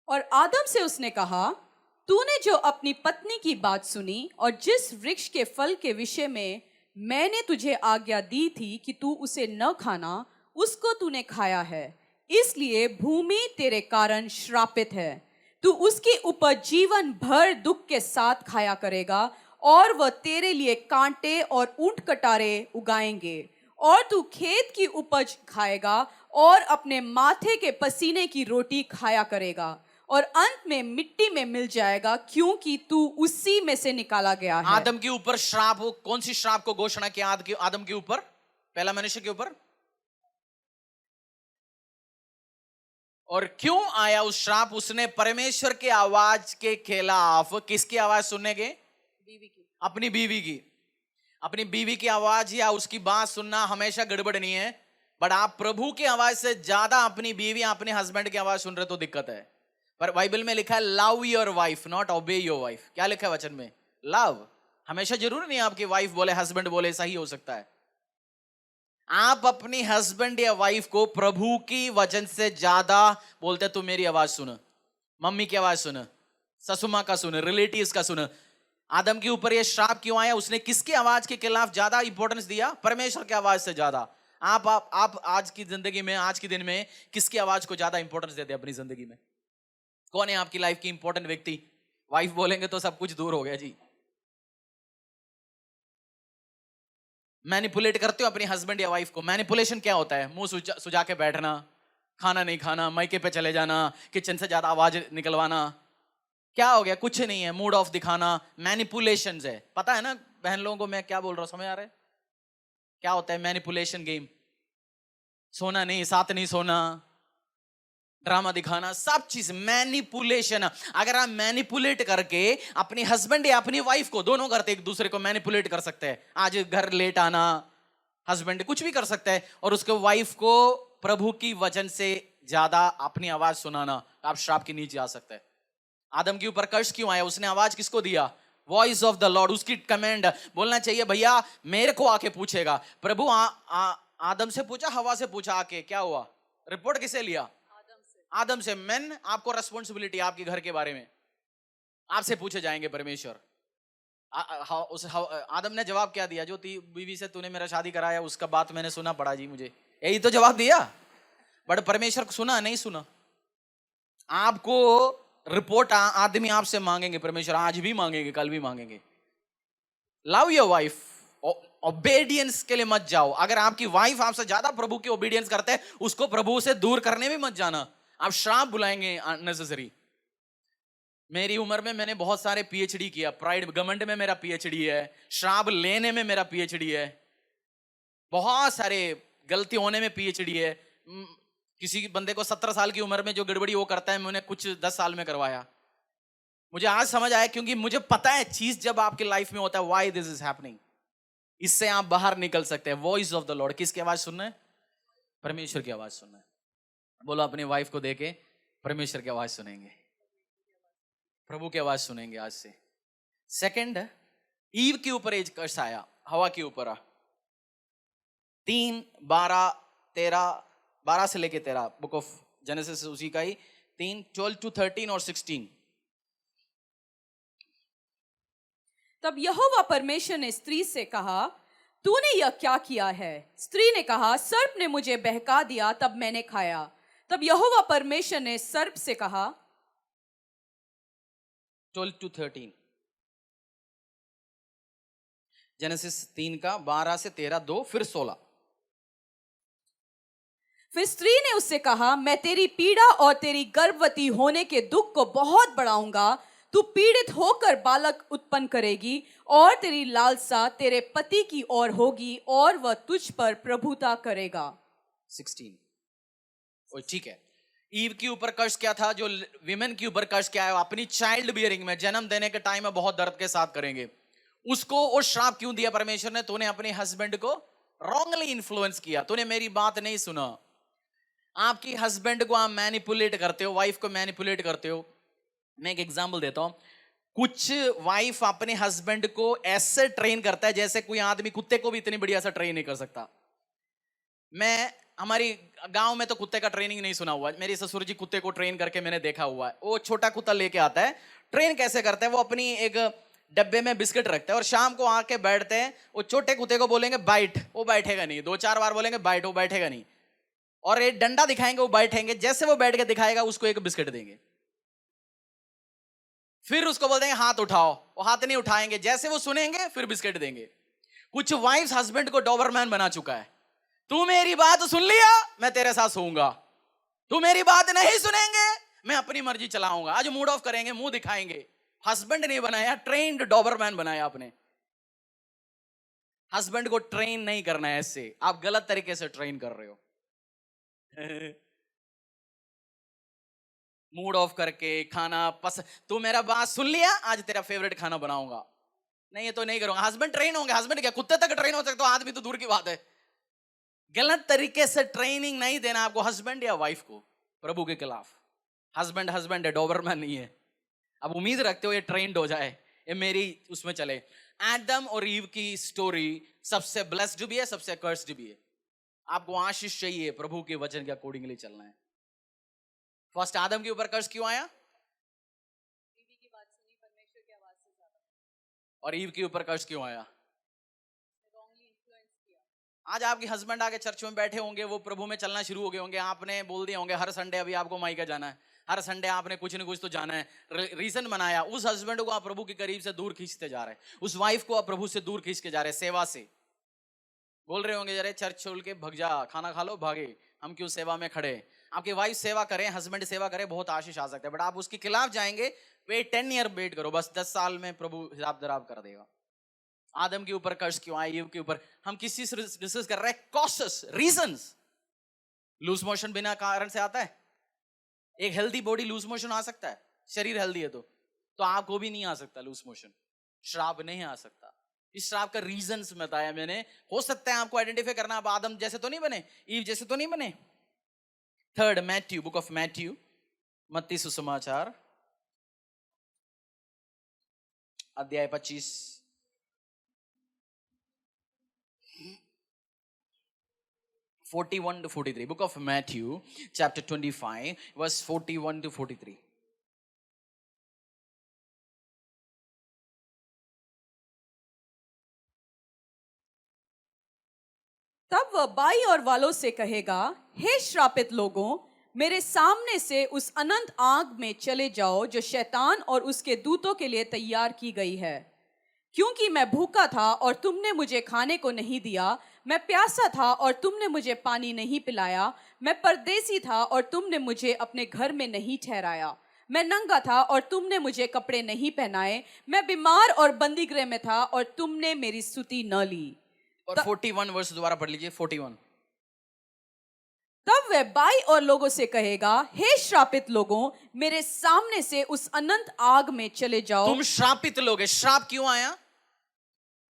और आदम से उसने कहा, तूने जो अपनी पत्नी की बात सुनी और जिस वृक्ष के फल के विषय में मैंने तुझे आज्ञा दी थी कि तू उसे न खाना, उसको तूने खाया है, इसलिए भूमि तेरे कारण श्रापित है। तू उसकी उपज जीवन भर दुख के साथ खाया करेगा और वह तेरे लिए कांटे और ऊंट कटारे उगाएंगे, और तू खेत की उपज खाएगा और अपने माथे के पसीने की रोटी खाया करेगा, और अंत में मिट्टी में मिल जाएगा, क्योंकि तू उसी में से निकाला गया है। आदम के ऊपर श्राप हो, कौन सी श्राप को घोषणा किया आदम के ऊपर? पहला मनुष्य के ऊपर। और क्यों आया उस श्राप? उसने परमेश्वर के आवाज के खिलाफ, किसकी आवाज सुनने के? बीवी की। अपनी बीवी की। अपनी बीवी की आवाज या उसकी बात सुनना हमेशा गड़बड़ नहीं है, बट आप प्रभु की आवाज से ज्यादा अपनी बीवी या अपने हस्बैंड की आवाज सुन रहे तो दिक्कत है। पर बाइबल में लिखा है love your wife, not obey your wife. क्या लिखा है वचन में? लव। हमेशा जरूरी नहीं आपकी वाइफ बोले, हस्बैंड बोले, सही हो सकता है। आप अपनी हस्बैंड या वाइफ को प्रभु की वचन से ज्यादा बोलते, तू मेरी आवाज सुन, मम्मी की आवाज सुन, ससुमा का सुन, रिलेटिव्स का सुन। आदम के ऊपर यह श्राप क्यों आया? उसने किसकी आवाज के खिलाफ ज्यादा इंपॉर्टेंस दिया? परमेश्वर की आवाज से ज्यादा। आप आज की जिंदगी में, आज के दिन में किसकी आवाज को ज्यादा इंपॉर्टेंस देते हैं अपनी जिंदगी में? कौन है आपकी लाइफ की इंपॉर्टेंट व्यक्ति? वाइफ बोलेंगे तो सब कुछ दूर हो गया जी। मैनिपुलेट करते हो अपने हस्बैंड या वाइफ को। मैनिपुलेशन क्या होता है? मुंह सुजा के बैठना, खाना नहीं खाना, मायके पे चले जाना, किचन से ज्यादा आवाज निकलवाना। क्या हो गया? कुछ नहीं है, मूड ऑफ दिखाना, मैनिपुलेशन है। पता है ना बहन लोगों को मैं क्या बोल रहा हूं? समझ आ रहा है क्या होता है मैनिपुलेशन गेम? सोना नहीं, साथ नहीं सोना, ड्रामा दिखाना, सब चीज मैनिपुलेशन। अगर आप मैनिपुलेट करके अपनी हस्बैंड या अपनी वाइफ को, दोनों करते एक दूसरे को मैनिपुलेट कर सकते हैं। आज घर लेट आना, हस्बैंड कुछ भी कर सकता है, और उसके वाइफ को प्रभु की वचन से ज्यादा अपनी आवाज सुनाना, आप श्राप के नीचे आ सकते हैं। आदम के ऊपर कर्ष क्यों आया? उसने आवाज किसको दिया? Voice of the Lord. उसकी कमांड बोलना चाहिए, भैया मेरे को आके पूछेगा। प्रभु आदम से पूछा, हवा से पूछा, आके क्या हुआ? रिपोर्ट किसे लिया? आदम से। मैन, आपको रेस्पॉन्सिबिलिटी आपके घर के बारे में आपसे पूछे जाएंगे परमेश्वर। आदम ने जवाब क्या दिया? जो बीवी से तूने मेरा शादी कराया उसका बात मैंने सुना पड़ा जी, मुझे यही तो जवाब दिया। बट परमेश्वर को सुना नहीं सुना? आपको रिपोर्ट आदमी आपसे मांगेंगे, परमेश्वर आज भी मांगेंगे, कल भी मांगेंगे। लव योर वाइफ, ओबीडियंस के लिए मत जाओ। अगर आपकी वाइफ आपसे ज्यादा प्रभु की ओबीडियंस करते हैं, उसको प्रभु से दूर करने भी मत जाना। आप श्राप बुलाएंगे अननेसेसरी। मेरी उम्र में मैंने बहुत सारे पीएचडी किया, प्राइड घमंड में मेरा पीएचडी है, श्राप लेने में मेरा पीएचडी है, बहुत सारे गलती होने में पीएचडी है। किसी बंदे को 17 साल की उम्र में जो गड़बड़ी वो करता है, मैंने कुछ 10 साल में करवाया। मुझे आज समझ आया, क्योंकि मुझे पता है चीज जब आपकी लाइफ में होता है, व्हाई दिस इज हैपनिंग। इससे आप बाहर निकल सकते हैं। वॉइस ऑफ द लॉर्ड, किसकी आवाज सुनना है? परमेश्वर की आवाज सुनना है। बोलो अपनी वाइफ को देके परमेश्वर की आवाज सुनेंगे, प्रभु की आवाज सुनेंगे आज से। सेकंड, ईव के ऊपर एज कर्स आया, हवा के ऊपर 3 12 13 12 से लेके 13 बुक ऑफ जेनेसिस, उसी का ही 3 12 to 13 और 16। तब यहोवा परमेश्वर ने स्त्री से कहा, तूने यह क्या किया है? स्त्री ने कहा, सर्प ने मुझे बहका दिया, तब मैंने खाया। तब यहोवा परमेश्वर ने सर्प से कहा, 12 to 13 जेनेसिस 3 का 12 से 13, 2 फिर 16। फिर स्त्री ने उससे कहा, मैं तेरी पीड़ा और तेरी गर्भवती होने के दुख को बहुत बढ़ाऊंगा। तू पीड़ित होकर बालक उत्पन्न करेगी, और तेरी लालसा तेरे पति की ओर होगी, और वह तुझ पर प्रभुता करेगा। 16। ठीक है। ईव के ऊपर कर्ष क्या था? जो विमेन के ऊपर कर्ष क्या है? अपनी चाइल्ड बियरिंग में, जन्म देने के टाइम में बहुत दर्द के साथ करेंगे। उसको वो श्राप क्यों दिया परमेश्वर ने? तूने अपने हस्बैंड को रॉन्गली इन्फ्लुएंस किया, तूने मेरी बात नहीं सुना। आपकी हस्बैंड को आप मैनिपुलेट करते हो, वाइफ को मैनिपुलेट करते हो। मैं एक एग्जांपल देता हूं। कुछ वाइफ अपने हस्बैंड को ऐसे ट्रेन करता है जैसे कोई आदमी कुत्ते को भी इतनी बढ़िया सा ट्रेन नहीं कर सकता। मैं हमारी गांव में तो कुत्ते का ट्रेनिंग नहीं सुना हुआ, मेरे ससुर जी कुत्ते को ट्रेन करके मैंने देखा हुआ है। वो छोटा कुत्ता लेके आता है, ट्रेन कैसे करता है, वो अपनी एक डब्बे में बिस्किट रखता है और शाम को आके बैठते हैं। वो छोटे कुत्ते को बोलेंगे बाइट, वो बैठेगा नहीं। 2-4 बार बोलेंगे बाइट, वो बैठेगा नहीं। और एक डंडा दिखाएंगे, वो बैठेंगे। जैसे वो बैठ के दिखाएगा उसको एक बिस्किट देंगे। फिर उसको बोल देंगे हाथ उठाओ, वो हाथ नहीं उठाएंगे। जैसे वो सुनेंगे फिर बिस्किट देंगे। कुछ वाइफ्स हस्बैंड को डॉबरमैन बना चुका है। तू मेरी बात सुन लिया, मैं तेरे साथ सोऊंगा। तू मेरी बात नहीं सुनेंगे, मैं अपनी मर्जी चलाऊंगा। आज मूड ऑफ करेंगे, मुंह दिखाएंगे। हस्बैंड नहीं बनाया, ट्रेन्ड डॉबरमैन बनाया आपने। हस्बैंड को ट्रेन नहीं करना है ऐसे, आप गलत तरीके से ट्रेन कर रहे हो। मूड ऑफ करके खाना तू मेरा बात सुन लिया, आज तेरा फेवरेट खाना बनाऊंगा। नहीं, ये तो नहीं करूंगा। हस्बैंड ट्रेन होंगे, हस्बैंड क्या कुत्ते तक ट्रेन हो सकते, तो आदमी तो दूर की बात है। गलत तरीके से ट्रेनिंग नहीं देना आपको हस्बैंड या वाइफ को प्रभु के खिलाफ। हस्बैंड हस्बैंड है, डॉबरमैन नहीं है। अब उम्मीद रखते हो ये ट्रेंड हो जाए, ये मेरी उसमें चले। एडम और ईव की स्टोरी सबसे ब्लेस्ड भी है, सबसे कर्स्ड भी है। आपको आशीष चाहिए, प्रभु के वचन के अकॉर्डिंगली चलना है। फर्स्ट आदम के ऊपर कर्ज क्यों आया? बीवी की बात सुनी परमेश्वर की आवाज से ज्यादा। और ईव के ऊपर कर्ज क्यों आया? आज आपके हस्बैंड आके चर्च में बैठे होंगे, वो प्रभु में चलना शुरू हो गए होंगे। आपने बोल दिया होंगे हर संडे अभी आपको मायका जाना है, हर संडे आपने कुछ न कुछ तो जाना है। रीजन बनाया, उस हस्बैंड को आप प्रभु के करीब से दूर खींचते जा रहे हैं, उस वाइफ को आप प्रभु से दूर खींच के जा रहे हैं। सेवा से बोल रहे होंगे जरे चर्च छोड़ के भग जा, खाना खा लो भागे, हम क्यों सेवा में खड़े। आपकी वाइफ सेवा करें, हस्बैंड सेवा करें, बहुत आशीष आ सकता है। बट आप उसके खिलाफ जाएंगे, वेट 10 ईयर वेट करो, बस 10 साल में प्रभु हिसाब दराब कर देगा। आदम के ऊपर कर्ज क्यों आया, ईव के ऊपर? हम किसी से डिस्कस कर रहे हैं कॉसेस, रीजंस। लूज मोशन बिना कारण से आता है? एक हेल्दी बॉडी लूज मोशन आ सकता है? शरीर हेल्दी है तो आपको भी नहीं आ सकता लूज मोशन, श्राप नहीं आ सकता। इस श्राप का रीजंस बताया मैंने। हो सकता है आपको आइडेंटिफाई करना, आप आदम जैसे तो नहीं बने, ईव जैसे तो नहीं बने। Third, Matthew, book of Matthew, मत्ती सुसमाचार अध्याय 25 41 to 43. Book of Matthew, chapter 25, verse 41 to 43. तब वह बाई और वालों से कहेगा, हे श्रापित लोगों, मेरे सामने से उस अनंत आग में चले जाओ जो शैतान और उसके दूतों के लिए तैयार की गई है। क्योंकि मैं भूखा था और तुमने मुझे खाने को नहीं दिया, मैं प्यासा था और तुमने मुझे पानी नहीं पिलाया, मैं परदेसी था और तुमने मुझे अपने घर में नहीं ठहराया, मैं नंगा था और तुमने मुझे कपड़े नहीं पहनाए, मैं बीमार और बंदीगृह में था और तुमने मेरी स्तुति न ली। और 41 वर्ष दोबारा पढ़ लीजिए, 41। तब वह बाई और लोगों से कहेगा, हे श्रापित लोगों, मेरे सामने से उस अनंत आग में चले जाओ। तुम श्रापित लोग हैं। श्राप क्यों आया?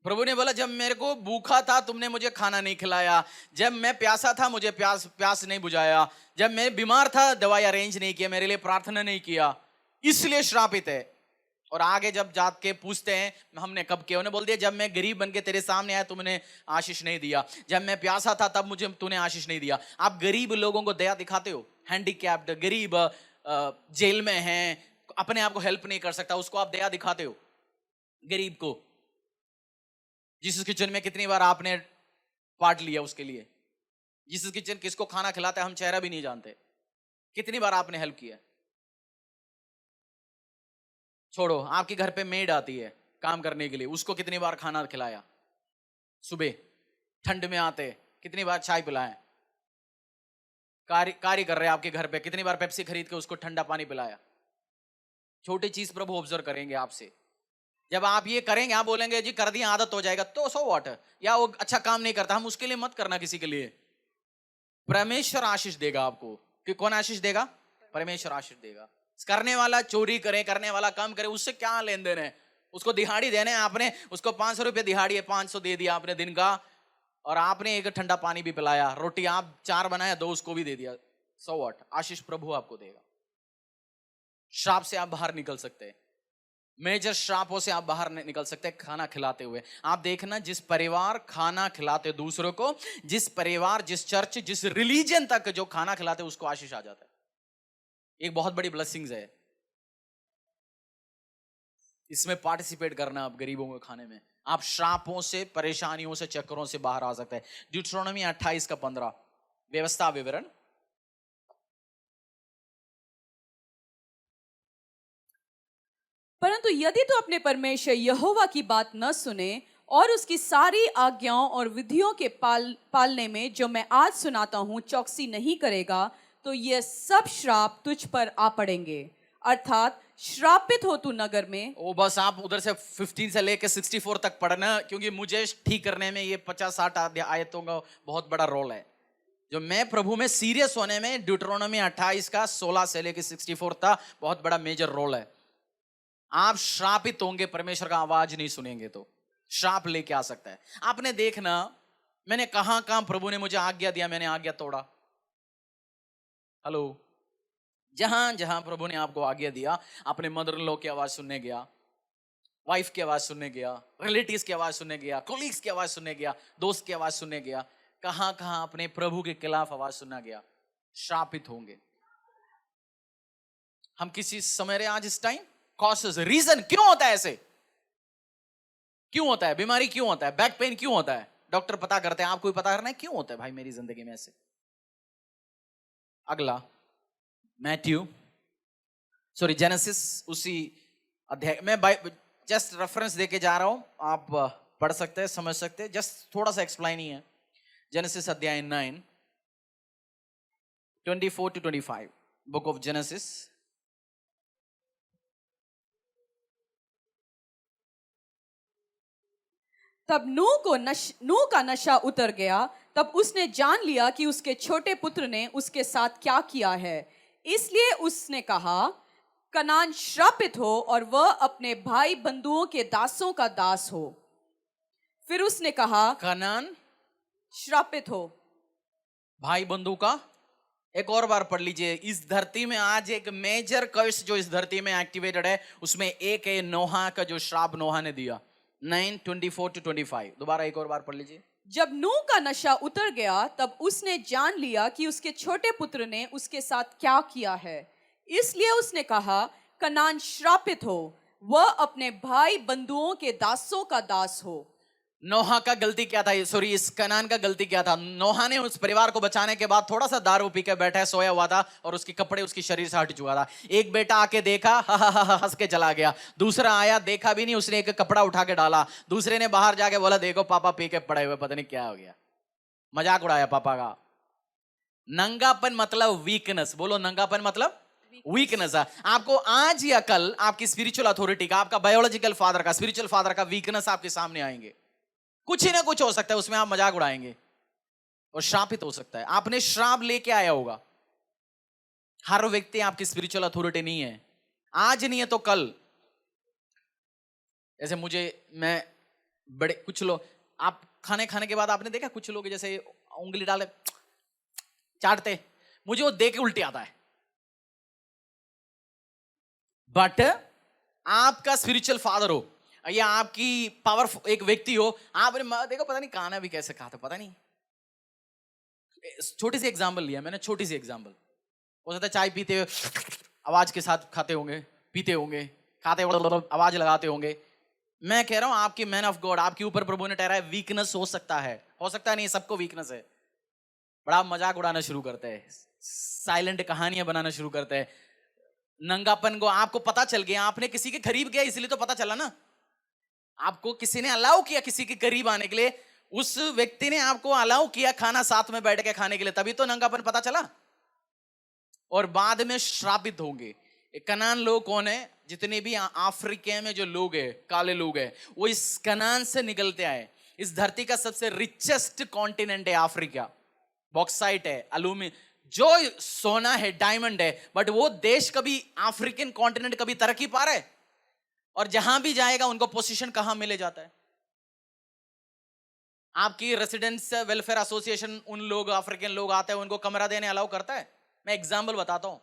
प्रभु ने बोला जब मेरे को भूखा था तुमने मुझे खाना नहीं खिलाया, जब मैं प्यासा था मुझे प्यास नहीं बुझाया, जब मैं बीमार था दवाई अरेंज नहीं किया, मेरे लिए प्रार्थना नहीं किया, इसलिए श्रापित है। और आगे जब जाके पूछते हैं हमने कब किया, उन्हें बोल दिया जब मैं गरीब बन के तेरे सामने आया तुमने आशीष नहीं दिया, जब मैं प्यासा था तब मुझे तूने आशीष नहीं दिया। आप गरीब लोगों को दया दिखाते हो, हैंडीकैप्ड गरीब जेल में हैं, अपने आप को हेल्प नहीं कर सकता, उसको आप दया दिखाते हो गरीब को। जीसस किचन में कितनी बार आपने पार्ट लिया उसके लिए? जीसस किचन किसको खाना खिलाता है हम चेहरा भी नहीं जानते, कितनी बार आपने हेल्प किया? छोड़ो, आपके घर पे मेड आती है काम करने के लिए, उसको कितनी बार खाना खिलाया? सुबह ठंड में आते कितनी बार चाय पिलाया? कार्य कर रहे हैं आपके घर पे, कितनी बार पेप्सी खरीद के उसको ठंडा पानी पिलाया? छोटी चीज प्रभु ऑब्जर्व करेंगे आपसे। जब आप ये करेंगे, आप बोलेंगे जी कर दिया आदत हो जाएगा, तो सो व्हाट, या वो अच्छा काम नहीं करता, हम उसके लिए मत करना किसी के लिए। परमेश्वर आशीष देगा आपको। कि कौन आशीष देगा? परमेश्वर आशीष देगा। करने वाला चोरी करे, करने वाला काम करे, उससे क्या लेन देन है? उसको दिहाड़ी देने, आपने उसको 500 रुपये दिहाड़ी है, 500 दे दिया आपने दिन का, और आपने एक ठंडा पानी भी पिलाया, रोटी आप 4 बनाया, 2 उसको भी दे दिया, सो व्हाट, आशीष प्रभु आपको देगा। श्राप से आप बाहर निकल सकते हैं, मेजर श्रापों से आप बाहर निकल सकते हैं खाना खिलाते हुए। आप देखना, जिस परिवार खाना खिलाते दूसरों को, जिस परिवार, जिस चर्च, जिस रिलीजन तक जो खाना खिलाते उसको आशीष आ जाता है। एक बहुत बड़ी ब्लेसिंग्स है, इसमें पार्टिसिपेट करना आप गरीबों को खाने में। आप श्रापों से, परेशानियों से, चक्करों से बाहर आ सकते हैं। ड्यूटरोनोमी 28:15 व्यवस्था विवरण। परंतु यदि तू अपने परमेश्वर यहोवा की बात न सुने और उसकी सारी आज्ञाओं और विधियों के पालने में जो मैं आज सुनाता हूं चौकसी नहीं करेगा, तो ये सब श्राप तुझ पर आ पड़ेंगे। अर्थात श्रापित हो तू नगर में। ओ बस आप उधर से 15 से लेके 64 तक पढ़ना, क्योंकि मुझे ठीक करने में ये 50-60 आयतों का बहुत बड़ा रोल है। जो मैं प्रभु में सीरियस होने में ड्यूटरोनोमी 28 का 16 से लेके 64 तक बहुत बड़ा मेजर रोल है। आप श्रापित होंगे, परमेश्वर का आवाज नहीं सुनेंगे तो श्राप लेके आ सकता है। आपने देखना, मैंने कहां प्रभु ने मुझे आज्ञा दिया, मैंने आज्ञा तोड़ा। हेलो, जहां जहां प्रभु ने आपको आज्ञा दिया, अपने मदर इन लॉ की आवाज सुनने गया, वाइफ की आवाज सुनने गया, रिलेटिव्स की आवाज सुनने गया, कोलीग्स की आवाज सुनने गया, दोस्त की आवाज सुनने गया, कहां कहां अपने प्रभु के खिलाफ आवाज सुनना गया, श्रापित होंगे। हम किसी समय आज इस टाइम कॉसेस, रीजन क्यों होता है, ऐसे क्यों होता है, बीमारी क्यों होता है, बैक पेन क्यों होता है, डॉक्टर पता करते हैं, आपको भी पता करना है क्यों होता है भाई मेरी जिंदगी में ऐसे। अगला जेनेसिस उसी अध्याय में, जस्ट रेफरेंस देके जा रहा हूं, आप पढ़ सकते हैं, समझ सकते हैं, जस्ट थोड़ा सा एक्सप्लेन ही है। जेनेसिस अध्याय 9 24-25, बुक ऑफ जेनेसिस। तब नूह का नशा उतर गया। तब उसने जान लिया कि उसके छोटे पुत्र ने उसके साथ क्या किया है, इसलिए उसने कहा, कनान श्रापित हो और वह अपने भाई बंधुओं के दासों का दास हो। फिर उसने कहा, कनान श्रापित हो, भाई बंधु का। एक और बार पढ़ लीजिए। इस धरती में आज एक मेजर कर्स जो इस धरती में एक्टिवेटेड है, उसमें एक है नोहा का, जो श्राप नोहा ने दिया। 9:24-25 दोबारा एक और बार पढ़ लीजिए। जब नूह का नशा उतर गया, तब उसने जान लिया कि उसके छोटे पुत्र ने उसके साथ क्या किया है, इसलिए उसने कहा, कनान श्रापित हो, वह अपने भाई बंधुओं के दासों का दास हो। नोहा का गलती क्या था, सॉरी इस कनान का गलती क्या था? नोहा ने उस परिवार को बचाने के बाद थोड़ा सा दारू पी के बैठा, सोया हुआ था और उसके कपड़े उसकी शरीर से हट चुका था। एक बेटा आके देखा, हंस के चला गया। दूसरा आया, देखा भी नहीं, उसने एक कपड़ा उठा के डाला। दूसरे ने बाहर जाके बोला, देखो पापा पी के पड़े हुए, पता नहीं क्या हो गया। मजाक उड़ाया पापा का। नंगापन मतलब वीकनेस। बोलो, नंगापन मतलब वीकनेस है। आपको आज या कल आपकी स्पिरिचुअल अथॉरिटी का, आपका बायोलॉजिकल फादर का, स्पिरिचुअल फादर का वीकनेस आपके सामने आएंगे। कुछ ही ना कुछ हो सकता है, उसमें आप मजाक उड़ाएंगे और श्रापित हो सकता है। आपने श्राप लेके आया होगा। हर व्यक्ति आपकी स्पिरिचुअल अथॉरिटी नहीं है, आज नहीं है तो कल। जैसे मैं बड़े कुछ लोग, आप खाने के बाद आपने देखा कुछ लोग जैसे उंगली डाले चाटते, मुझे वो देख के उल्टी आता है। बट आपका स्पिरिचुअल फादर हो या आपकी पावरफुल एक व्यक्ति हो, आपने देखो पता नहीं खाना भी कैसे खाता, पता नहीं। छोटी सी एग्जांपल लिया मैंने, छोटी सी एग्जांपल। हो सकता है चाय पीते हुए आवाज के साथ खाते होंगे, पीते होंगे, खाते आवाज लगाते होंगे। मैं कह रहा हूं आपकी मैन ऑफ गॉड, आपके ऊपर प्रभु ने ठहराया वीकनेस हो सकता है नहीं, सबको वीकनेस है। बड़ा मजाक उड़ाना शुरू करते हैं, साइलेंट कहानियां बनाना शुरू करते हैं। नंगापन को आपको पता चल गया, आपने किसी के करीब गया इसलिए तो पता चला ना। आपको किसी ने अलाउ किया किसी के करीब आने के लिए, उस व्यक्ति ने आपको अलाउ किया खाना साथ में बैठ के खाने के लिए, तभी तो नंगापन पता चला। और बाद में श्रापित होंगे। कनान लोग कौन है? जितने भी अफ्रीका में जो लोग है, काले लोग है, वो इस कनान से निकलते आए। इस धरती का सबसे रिचेस्ट कॉन्टिनेंट है अफ्रीका। बॉक्साइट है, एल्यूमिनियम, जो सोना है, डायमंड है। बट वो देश कभी, अफ्रीकन कॉन्टिनेंट कभी तरक्की पा रहा है? और जहां भी जाएगा उनको पोजीशन कहां मिले जाता है? आपकी रेसिडेंस वेलफेयर एसोसिएशन उन लोग अफ्रीकन लोग आते हैं उनको कमरा देने अलाउ करता है? मैं एग्जाम्पल बताता हूं।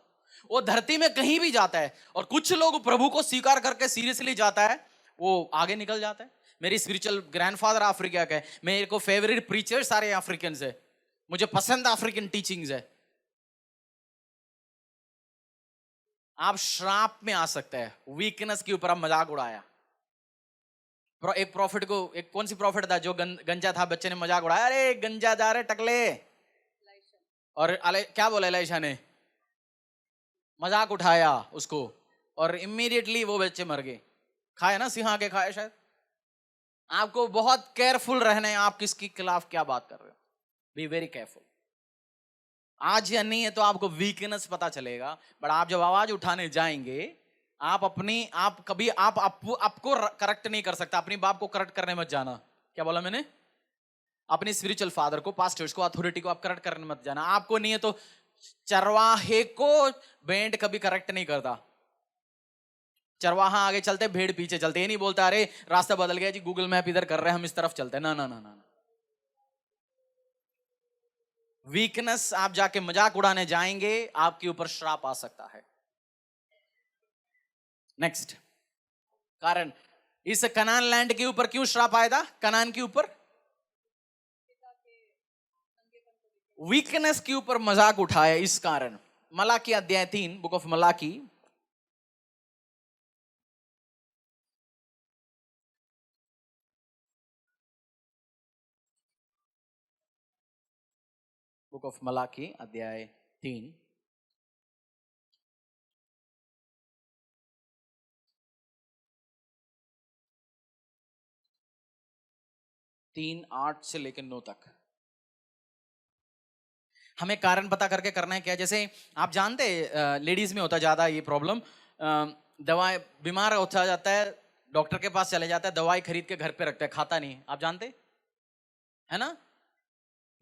वो धरती में कहीं भी जाता है और कुछ लोग प्रभु को स्वीकार करके सीरियसली जाता है, वो आगे निकल जाता है। मेरी स्पिरिचुअल ग्रैंडफादर अफ्रीका का है, मेरे को फेवरेट प्रीचर सारे अफ्रीकन है, मुझे पसंद अफ्रीकन टीचिंग्स है। आप श्राप में आ सकते हैं, वीकनेस के ऊपर आप मजाक उड़ाया। एक प्रॉफिट को, एक कौन सी प्रॉफिट था जो गंजा था, बच्चे ने मजाक उड़ाया, अरे गंजा जा रहे टकले, और क्या बोला एलिशा ने, मजाक उठाया उसको और इमीडिएटली वो बच्चे मर गए। खाए ना, सिंहा के खाए शायद। आपको बहुत केयरफुल रहना है, आप किसके खिलाफ क्या बात कर रहे हो, बी वेरी केयरफुल। आज या नहीं है तो आपको वीकनेस पता चलेगा, बट आप जब आवाज उठाने जाएंगे, आप कभी आपको करेक्ट नहीं कर सकता। अपनी बाप को करेक्ट करने मत जाना। क्या बोला मैंने? अपने स्पिरिचुअल फादर को, पास्टर्स को, अथॉरिटी को आप करेक्ट करने मत जाना। आपको नहीं है तो चरवाहे को भेड़ कभी करेक्ट नहीं करता। चरवाहा आगे चलते, भेड़ पीछे चलते। ये नहीं बोलता अरे रास्ता बदल गया जी, गूगल मैप इधर कर रहे हैं, हम इस तरफ चलते हैं। ना ना ना ना, वीकनेस, आप जाके मजाक उड़ाने जाएंगे, आपके ऊपर श्राप आ सकता है। नेक्स्ट कारण, इस कनान लैंड के ऊपर क्यों श्राप आया था? कनान के ऊपर वीकनेस के ऊपर मजाक उठाया, इस कारण। मलाकी अध्याय 3, book of Malachi, book of Malachi अध्याय 3, 3:8 से लेकर 9 तक। हमें कारण पता करके करना है क्या? जैसे आप जानते लेडीज में होता ज्यादा ये प्रॉब्लम, दवाई, बीमार होता जाता है, डॉक्टर के पास चले जाता है, दवाई खरीद के घर पे रखता है, खाता नहीं। आप जानते है ना?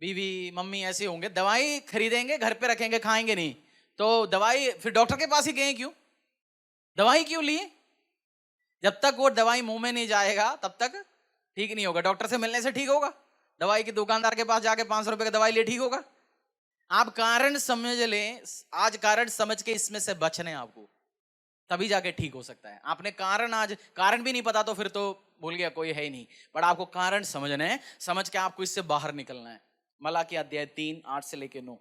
बीवी मम्मी ऐसे होंगे, दवाई खरीदेंगे, घर पे रखेंगे, खाएंगे नहीं। तो दवाई, फिर डॉक्टर के पास ही गए क्यों? दवाई क्यों लिए? जब तक वो दवाई मुंह में नहीं जाएगा तब तक ठीक नहीं होगा। डॉक्टर से मिलने से ठीक होगा? दवाई की दुकानदार के पास जाके 500 रुपए का दवाई ले ठीक होगा? आप कारण समझ लें, आज कारण समझ के इसमें से बचने, आपको तभी जाके ठीक हो सकता है। आपने कारण, आज कारण भी नहीं पता तो फिर तो भूल गया, कोई है ही नहीं। बट आपको कारण समझना है, समझ के आपको इससे बाहर निकलना है। मलाकी अध्याय 3:8 से लेके 9।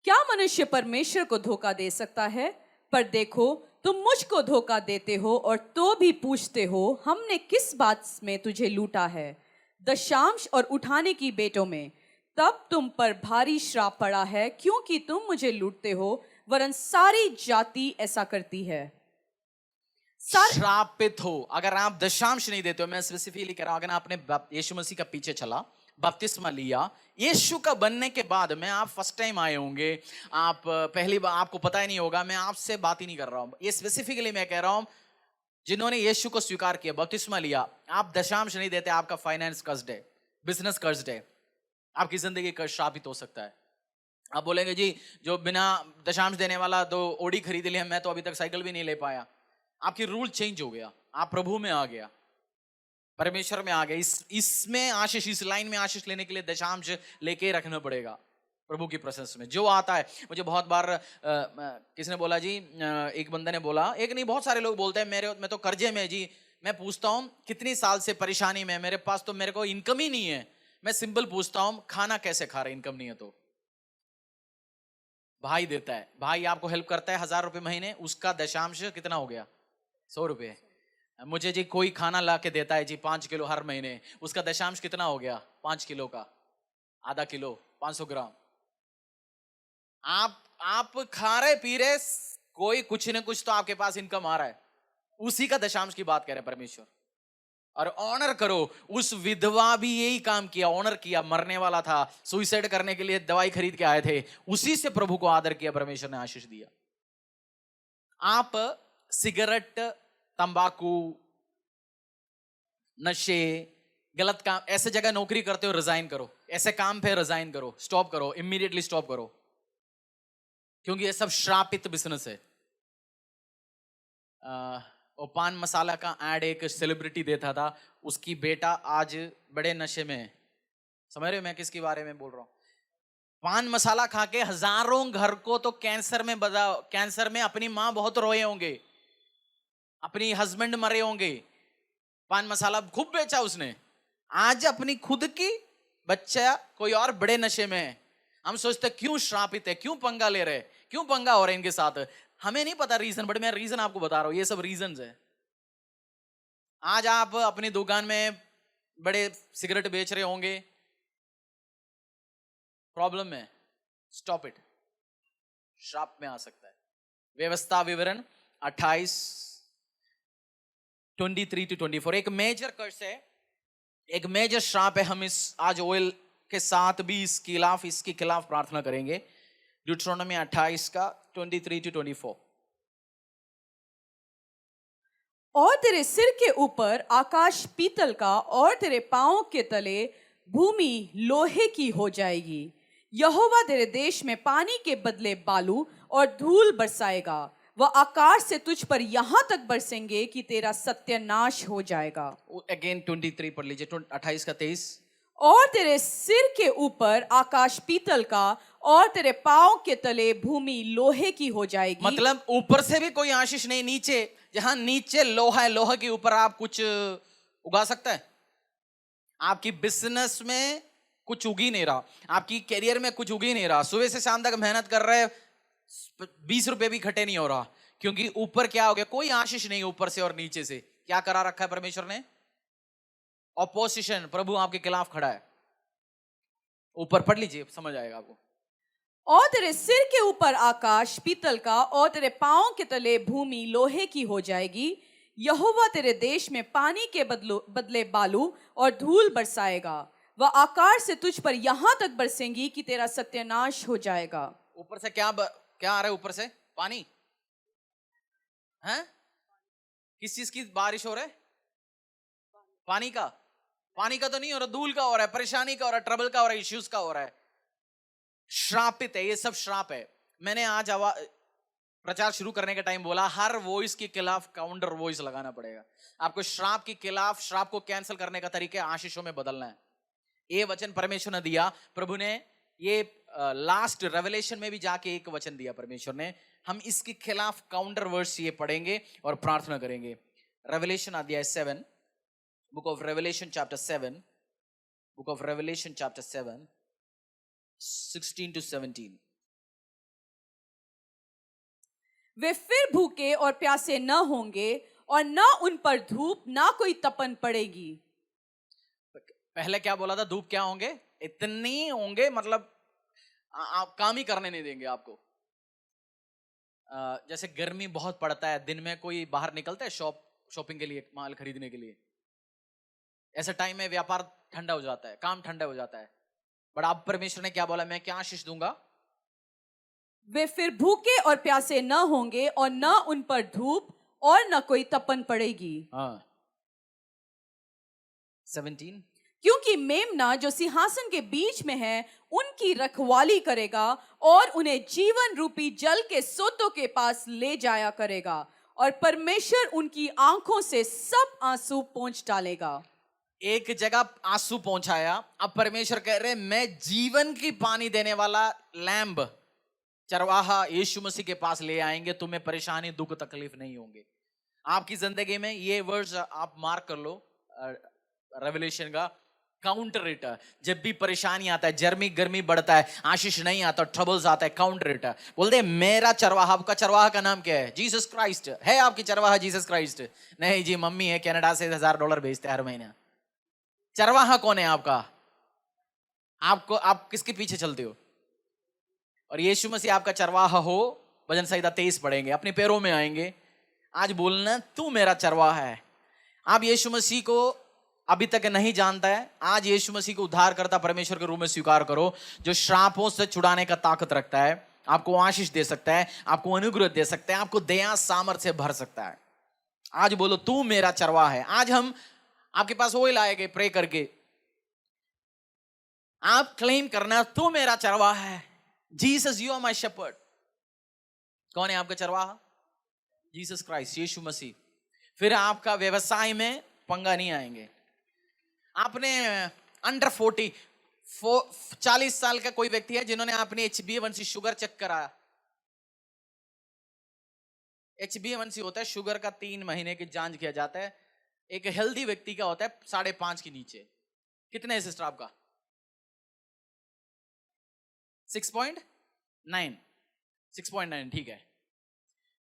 क्या मनुष्य परमेश्वर को धोखा दे सकता है? पर देखो, तुम मुझको धोखा देते हो और तो भी पूछते हो, हमने किस बात में तुझे लूटा है? दशांश और उठाने की बेटों में। तब तुम पर भारी श्राप पड़ा है, क्योंकि तुम मुझे लूटते हो, वरन सारी जाति ऐसा करती है। श्रापित हो अगर आप दशांश नहीं देते हो। मैं स्पेसिफिकली कह रहा हूं, अगर आपने यीशु मसीह का पीछे चला, बपतिस्मा लिया, यीशु का बनने के बाद में आप फर्स्ट टाइम आए होंगे, आप पहली बार, आपको पता ही नहीं होगा। मैं आपसे बात ही नहीं कर रहा हूं, ये स्पेसिफिकली मैं कह रहा हूं जिन्होंने यीशु को स्वीकार किया, बपतिस्मा लिया, आप दशांश नहीं देते, आपका फाइनेंस कर्स्ड है, बिजनेस कर्स्ड है, आपकी जिंदगी का श्रापित हो सकता है। आप बोलेंगे जी जो बिना दशांश देने वाला तो ओडी खरीद लिया, मैं तो अभी तक साइकिल भी नहीं ले पाया। आपकी रूल चेंज हो गया, आप प्रभु में आ गया, परमेश्वर में आ गए। इसमें आशीष, इस लाइन में आशीष लेने के लिए दशांश लेके रखना पड़ेगा प्रभु की प्रेजेंस में। जो आता है, मुझे बहुत बार किसने बोला जी, एक बंदे ने बोला, एक नहीं बहुत सारे लोग बोलते हैं, मैं तो कर्जे में जी। मैं पूछता हूँ कितनी साल से परेशानी में, मेरे पास तो मेरे को इनकम ही नहीं है। मैं सिंपल पूछता हूँ खाना कैसे खा रहे, इनकम नहीं है तो? भाई देता है, भाई आपको हेल्प करता है 1000 रुपए महीने, उसका दशांश कितना हो गया? 100 रुपए। मुझे जी कोई खाना ला के देता है जी 5 किलो हर महीने, उसका दशांश कितना हो गया? 5 किलो का आधा किलो, 500 ग्राम। आप खा रहे पी रहे, कोई कुछ न कुछ तो आपके पास इनकम आ रहा है, उसी का दशांश की बात कर रहे परमेश्वर। और ऑनर करो, उस विधवा भी यही काम किया, ऑनर किया। मरने वाला था, सुइसाइड करने के लिए दवाई खरीद के आए थे, उसी से प्रभु को आदर किया, परमेश्वर ने आशीष दिया। आप सिगरेट, तंबाकू, नशे, गलत काम, ऐसे जगह नौकरी करते हो, रिजाइन करो। ऐसे काम पे रिजाइन करो, स्टॉप करो, इमीडिएटली स्टॉप करो, क्योंकि ये सब श्रापित बिजनेस है। और पान मसाला का ऐड एक सेलिब्रिटी देता था, उसकी बेटा आज बड़े नशे में है। समझ रहे हो मैं किसके बारे में बोल रहा हूँ? पान मसाला खा के हजारों घर को तो कैंसर में अपनी माँ बहुत रोए होंगे, अपनी हस्बैंड मरे होंगे, पान मसाला खूब बेचा उसने। आज अपनी खुद की बच्चा कोई और बड़े नशे में है। हम सोचते क्यों श्रापित है, क्यों पंगा ले रहे, क्यों पंगा हो रहा है इनके साथ। हमें नहीं पता रीजन, बट मैं रीजन आपको बता रहा हूं, ये सब रीजंस है। आज आप अपनी दुकान में बड़े सिगरेट बेच रहे होंगे, प्रॉब्लम है, स्टॉप इट, श्राप में आ सकता है। व्यवस्था विवरण 28 23 to 24 एक मेजर कर्स है, एक मेजर श्राप है। हम इस आज ऑयल के साथ भी इसके खिलाफ प्रार्थना करेंगे। ड्यूट्रोनोमी 28 का 23 to 24। और तेरे सिर के ऊपर आकाश पीतल का और तेरे पांवों के तले भूमि लोहे की हो जाएगी। यहोवा तेरे देश में पानी के बदले बालू और धूल बरसाएगा। वह आकाश से तुझ पर यहां तक बरसेंगे कि तेरा सत्यानाश हो जाएगा। अगेन 23 पढ़ लीजिए, 28 का 23। और तेरे सिर के ऊपर आकाश पीतल का और तेरे पांव के तले भूमि लोहे की हो जाएगी। मतलब ऊपर से भी कोई आशीष नहीं, नीचे जहां नीचे लोहा है, लोहा के ऊपर आप कुछ उगा सकता है। आपकी बिजनेस में कुछ उगी नहीं रहा, आपकी करियर में कुछ उगी नहीं रहा, सुबह से शाम तक मेहनत कर रहे, 20 रुपए भी इकट्ठे नहीं हो रहा, क्योंकि ऊपर क्या हो गया, कोई आशीष नहीं ऊपर से और नीचे से। क्या करा रखा है परमेश्वर ने? ऑपोजिशन, प्रभु आपके खिलाफ खड़ा है। ऊपर पढ़ लीजिए, समझ आएगा आपको। और तेरे सिर के ऊपर आकाश पीतल का और तेरे पांव के तले भूमि लोहे की हो जाएगी। यहोवा तेरे देश में पानी के बदले बालू और धूल बरसाएगा। वह आकाश से तुझ पर यहां तक बरसेंगी कि तेरा सत्यानाश हो जाएगा। ऊपर से क्या आ रहा है? ऊपर से पानी है? किस चीज की बारिश हो रहा है? पानी का तो नहीं हो रहा, धूल का हो रहा है, परेशानी का हो रहा है, ट्रबल का हो रहा है, इश्यूज का हो रहा है। श्रापित है, ये सब श्राप है। मैंने आज प्रचार शुरू करने के टाइम बोला, हर वॉइस के खिलाफ काउंटर वॉइस लगाना पड़ेगा आपको। श्राप के खिलाफ, श्राप को कैंसिल करने का तरीका आशीषों में बदलना है। ये वचन परमेश्वर ने दिया, प्रभु ने ये लास्ट रेवलेशन में भी जाके एक वचन दिया परमेश्वर ने। हम इसके खिलाफ काउंटर वर्स ये पढ़ेंगे और प्रार्थना करेंगे। रेवलेशन अध्याय 7, book of revelation chapter 7, book of revelation chapter 7 16 to 17। वे फिर भूखे और प्यासे न होंगे और न उन पर धूप ना कोई तपन पड़ेगी। पहले क्या बोला था? धूप क्या होंगे? इतनी होंगे, मतलब आप काम ही करने नहीं देंगे आपको। जैसे गर्मी बहुत पड़ता है, दिन में कोई बाहर निकलता है शॉपिंग के लिए, माल खरीदने के लिए, ऐसे टाइम में व्यापार ठंडा हो जाता है, काम ठंडा हो जाता है। बट आप परमेश्वर ने क्या बोला? मैं क्या आशीष दूंगा? वे फिर भूखे और प्यासे न होंगे और न उन पर धूप और न कोई तपन पड़ेगी। 17। क्योंकि मेमना जो सिंहासन के बीच में है उनकी रखवाली करेगा और उन्हें जीवन रूपी जल के सोतों के पास ले जाया करेगा, और परमेश्वर उनकी आंखों से सब आंसू पोंछ डालेगा। एक जगह आंसू पहुंचाया, अब परमेश्वर कह रहे मैं जीवन की पानी देने वाला लैंब, चरवाहा यीशु मसीह के पास ले आएंगे। तुम्हें परेशानी, दुख, तकलीफ नहीं होंगे आपकी जिंदगी में। ये वर्ड्स आप मार्क कर लो, रेवलेशन का काउंटर इट। जब भी परेशानी आता है, गर्मी बढ़ता है, आशीष नहीं आता, ट्रबल्स आता है, काउंटर इट। बोलते मेरा चरवाहा, आपका चरवाहा का नाम क्या है? जीसस क्राइस्ट है। आपकी चरवाहा जीसस क्राइस्ट? नहीं जी, मम्मी है, कनाडा से $1000 भेजते हर महीना। चरवाहा कौन है आपका? आप किसके पीछे चलते हो? और यीशु मसीह आपका चरवाहा हो। भजन संहिता 23 पढ़ेंगे, अपने पैरों में आएंगे। आज बोलना तू मेरा चरवाहा है। आप यीशु मसीह को अभी तक नहीं जानता है, आज यीशु मसीह को उद्धार करता परमेश्वर के रूप में स्वीकार करो, जो श्रापों से छुड़ाने का ताकत रखता है, आपको आशीष दे सकता है, आपको अनुग्रह दे सकता है, आपको दया सामर्थ्य से भर सकता है। आज बोलो तू मेरा चरवाहा है। आज हम आपके पास ऑयल आएंगे प्रे करके, आप क्लेम करना तू मेरा चरवाहा है। Jesus you are my shepherd. कौन है आपका चरवाहा? Jesus Christ, Yeshu Masih. फिर आपका व्यवसाय में पंगा नहीं आएंगे। आपने अंडर 40 साल का कोई व्यक्ति है जिन्होंने अपनी HbA1c शुगर चेक कराया। HbA1c होता है शुगर का 3 महीने की जांच किया जाता है। एक हेल्दी व्यक्ति का होता है 5.5 के नीचे। कितने है सिस्टर आपका? 6.9 6.9 ठीक है।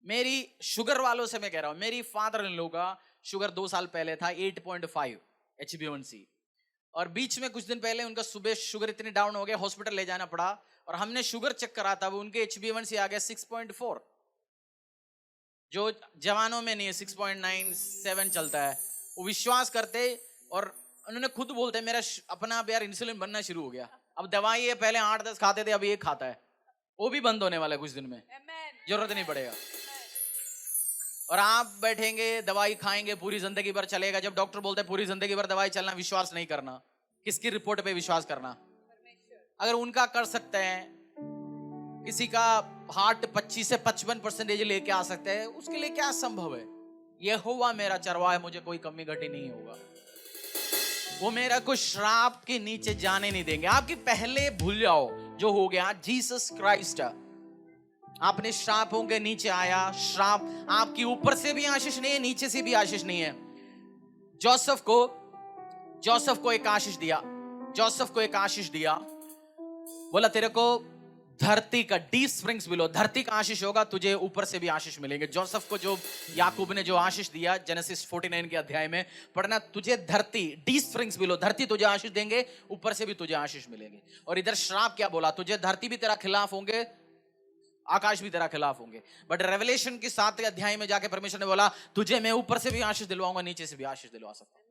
मेरी शुगर वालों से मैं कह रहा हूं, मेरी फादर इन लोगों का शुगर 2 साल पहले था 8.5 HbA1c, और बीच में कुछ दिन पहले उनका सुबह शुगर इतनी डाउन हो गया, हॉस्पिटल ले जाना पड़ा, और हमने शुगर चेक करा था, वो उनके HbA1c आ गया 6.4, जो जवानों में नहीं है, 6.97 चलता है। वो विश्वास करते और उन्होंने खुद बोलते मेरा अपना आप यार इंसुलिन बनना शुरू हो गया। अब दवाई है, पहले 8-10 खाते थे, अभी 1 खाता है, वो भी बंद होने वाला है कुछ दिन में, जरूरत नहीं पड़ेगा। और आप बैठेंगे दवाई खाएंगे, पूरी जिंदगी भर चलेगा। जब डॉक्टर बोलते हैं पूरी जिंदगी भर दवाई चलना, विश्वास नहीं करना। किसकी रिपोर्ट पे विश्वास करना? अगर उनका कर सकते हैं, किसी का हार्ट 25 से 55% लेके आ सकते हैं, उसके लिए क्या संभव है? यहोवा मेरा चरवाहा है, मुझे कोई कमी घटी नहीं होगा। वो मेरा को श्राप के नीचे जाने नहीं देंगे। आपकी पहले भूल जाओ जो हो गया, जीसस क्राइस्ट आपने श्रापों के नीचे आया। श्राप आपकी ऊपर से भी आशीष नहीं है, नीचे से भी आशीष नहीं है। जोसेफ को एक आशीष दिया, जोसेफ को एक आशीष दिया, बोला तेरे को धरती का डीप स्प्रिंग्स बिलो, धरती का आशीष होगा, तुझे ऊपर से भी आशीष मिलेंगे। जोसेफ को जो याकूब ने जो आशीष दिया, जेनेसिस 49 के अध्याय में पढ़ना, तुझे धरती डीप स्प्रिंग्स बिलो, धरती तुझे आशीष देंगे, ऊपर से भी तुझे आशीष मिलेंगे। और इधर श्राप क्या बोला? तुझे धरती भी तेरा खिलाफ होंगे, आकाश भी तेरा खिलाफ होंगे। बट रेवलेशन की 7वें अध्याय में जाके परमेश्वर ने बोला तुझे मैं ऊपर से भी आशीष दिलवाऊंगा, नीचे से भी आशीष दिलवा सकता हूं।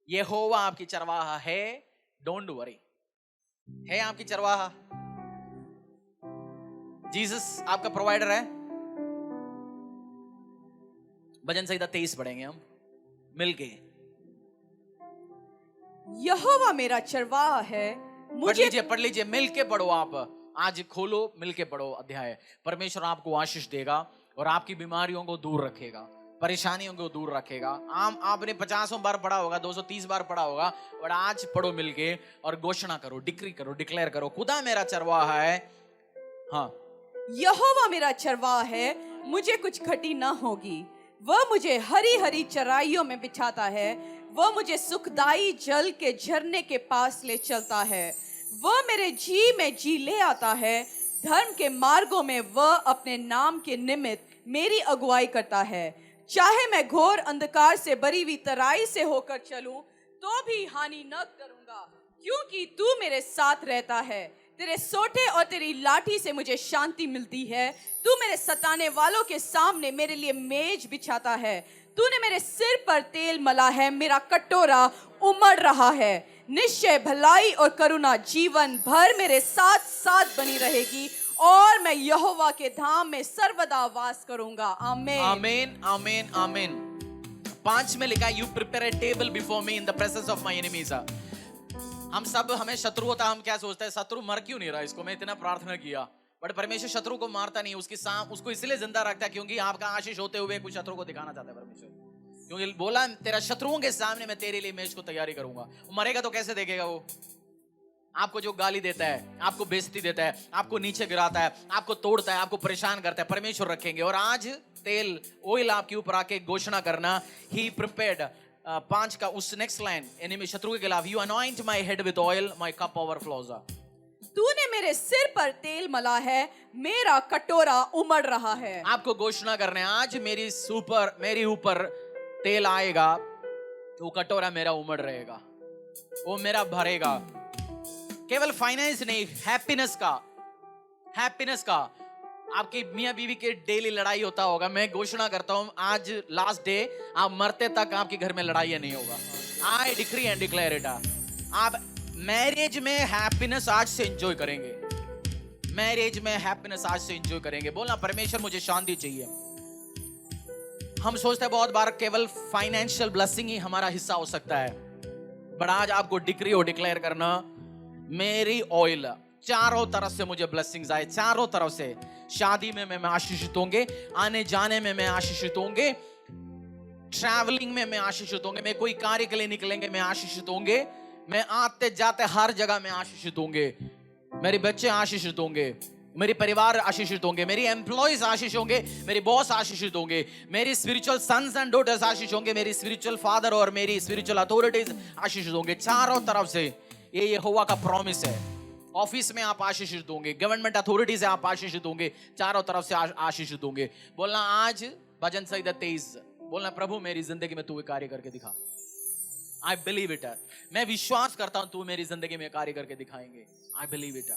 यहोवा आपकी चरवाहा है, डोंट वरी, है आपकी चरवाहा। जीसस आपका प्रोवाइडर है। भजन संहिता 23 पढ़ेंगे हम मिलके। यहोवा मेरा चरवाहा है, मुझे पढ़ लीजिए मिलके पढ़ो। आप आज खोलो, मिलके पढ़ो अध्याय। परमेश्वर आपको आशीष देगा और आपकी बीमारियों को दूर रखेगा, परेशानियों को दूर रखेगा। आपने 50 बार पढ़ा होगा, 230 बार पढ़ा होगा, और आज पढ़ो मिलके और घोषणा करो, डिक्री करो, डिक्लेयर करो, खुदा मेरा चरवाहा है। हाँ, यहोवा मेरा चरवाहा है, मुझे कुछ घटी ना होगी। वह मुझे हरी हरी चराइयों में बिछाता है, वह मुझे सुखदाई जल के झरने के पास ले चलता है। वह मेरे जी में जी ले आता है, धर्म के मार्गों में वह अपने नाम के निमित्त मेरी अगुवाई करता है। चाहे मैं घोर अंधकार से भरी हुई तराई से होकर चलूं, तो भी हानि न करूंगा, क्योंकि तू मेरे साथ रहता है। तेरे सोटे और तेरी लाठी से मुझे शांति मिलती है। तू मेरे सताने वालों के सामने मेरे लिए मेज बिछाता है। तूने मेरे सिर पर तेल मला है, मेरा कटोरा उमड़ रहा है। निश्चय भलाई और करुणा जीवन भर मेरे साथ साथ बनी रहेगी, और मैं यहोवा के धाम में सर्वदा वास करूंगा। आमीन, आमीन, आमीन, आमीन। 5 में लिखा, you prepare a table before me in the presence of my enemies. हमें शत्रु होता, हम क्या सोचते हैं, शत्रु मर क्यों नहीं रहा, इसको मैं इतना प्रार्थना किया। बट परमेश्वर शत्रु को मारता नहीं, उसको इसलिए जिंदा रखता है क्योंकि आपका आशीष होते हुए कुछ शत्रु को दिखाना चाहता है परमेश्वर। क्योंकि बोला तेरा शत्रुओं के सामने मैं तेरे लिए मेज को तैयारी करूंगा। मरेगा तो कैसे देखेगा वो? आपको जो गाली देता है, आपको बेइज्जती देता है, आपको नीचे गिराता है, आपको तोड़ता है, आपको परेशान करता है, परमेश्वर रखेंगे। और आज तेल ऑयल आपके ऊपर आके घोषणा करना, ही प्रिपेयर्ड 5 का उस नेक्स्ट लाइन, एनिमी शत्रु के खिलाफ, you anoint my head with oil, my cup overflows. तूने मेरे सिर पर तेल मला है, मेरा कटोरा उमड़ रहा है। आपको घोषणा करना है, आज मेरी ऊपर तेल आएगा, तो कटोरा मेरा उमड़ रहेगा, वो मेरा भरेगा। केवल फाइनेंस नहीं, हैप्पीनेस का। आपकी मियां बीवी के डेली लड़ाई होता होगा, मैं घोषणा करता हूं आज लास्ट डे, आप मरते तक आपके घर में लड़ाई नहीं होगा। आई डिक्री एंड डिक्लेयर इट। आप मैरिज में हैप्पीनेस आज से एंजॉय करेंगे, मैरिज में हैप्पीनेस आज से एंजॉय करेंगे। बोलना परमेश्वर मुझे शांति चाहिए। हम सोचते हैं बहुत बार केवल फाइनेंशियल ब्लेसिंग ही हमारा हिस्सा हो सकता है, बट आज आपको डिक्री और डिक्लेयर करना, मेरी ऑयल चारों तरफ से मुझे ब्लेसिंग्स आए, चारों तरफ से शादी में मैं आशीषित होंगे, आने जाने में मैं आशीषित होंगे, ट्रैवलिंग में मैं आशीषित होंगे, मैं कोई कार्य के लिए निकलेंगे मैं आशीषित होंगे, मैं आते जाते हर जगह में आशीषित होंगे, मेरे बच्चे आशीषित होंगे, मेरे परिवार आशीषित होंगे, मेरी एम्प्लॉइज आशीष होंगे, मेरे बॉस आशीषित होंगे, मेरी स्पिरिचुअल सन्स एंड डॉटर्स आशीष होंगे, मेरी स्पिरिचुअल फादर और मेरी स्पिरिचुअल अथॉरिटीज आशीषित होंगे। चारों तरफ से ये यहोवा का प्रॉमिस है। ऑफिस में आप आशीषित होंगे, गवर्नमेंट अथॉरिटी से आप आशीषित होंगे, चारों तरफ से आशीषित होंगे। बोलना आज भजन संहिता 23, बोलना प्रभु मेरी जिंदगी में तू कार्य करके दिखा। I believe it. मैं विश्वास करता हूं तू मेरी जिंदगी में कार्य करके दिखाएंगे। I believe it.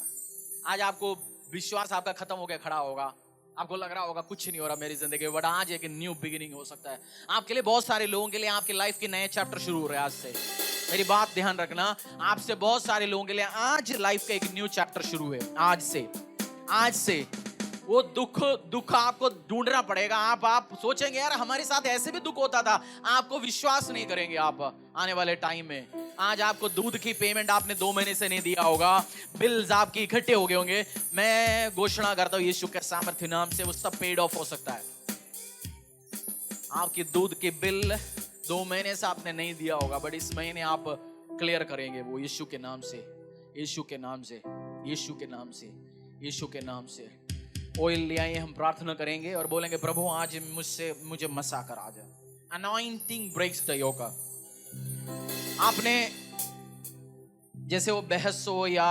आज आपको विश्वास आपका खत्म हो गया, खड़ा होगा, आपको लग रहा होगा कुछ नहीं हो रहा मेरी जिंदगी में, बट आज एक न्यू बिगिनिंग हो सकता है आपके लिए। बहुत सारे लोगों के लिए आपकी लाइफ के नए चैप्टर शुरू हो रहे हैं आज से। मेरी बात ध्यान रखना, आपसे बहुत सारे लोगों के लिए आज लाइफ का एक न्यू चैप्टर शुरू है। आज से वो दुख आपको ढूंढना पड़ेगा। आप सोचेंगे यार हमारे साथ ऐसे भी दुख होता था, आपको विश्वास नहीं करेंगे आप आने वाले टाइम में। आज आपको दूध की पेमेंट आपने 2 महीने से नहीं दिया होगा, बिल्स आपकी इकट्ठे हो गए होंगे। मैं घोषणा करता हूं यीशु के सामर्थ्य नाम से वो सब पेड ऑफ हो सकता है। आपकी दूध की बिल 2 महीने से आपने नहीं दिया होगा, बट इस महीने आप क्लियर करेंगे वो यीशु के नाम से, यीशु के नाम से, यीशु के नाम से, यीशु के नाम से। ऑयल ले आइए, हम प्रार्थना करेंगे और बोलेंगे प्रभु आज मुझे मसा कर आज। अनॉइंटिंग ब्रेक्स द योक। आपने जैसे वो भैंस हो या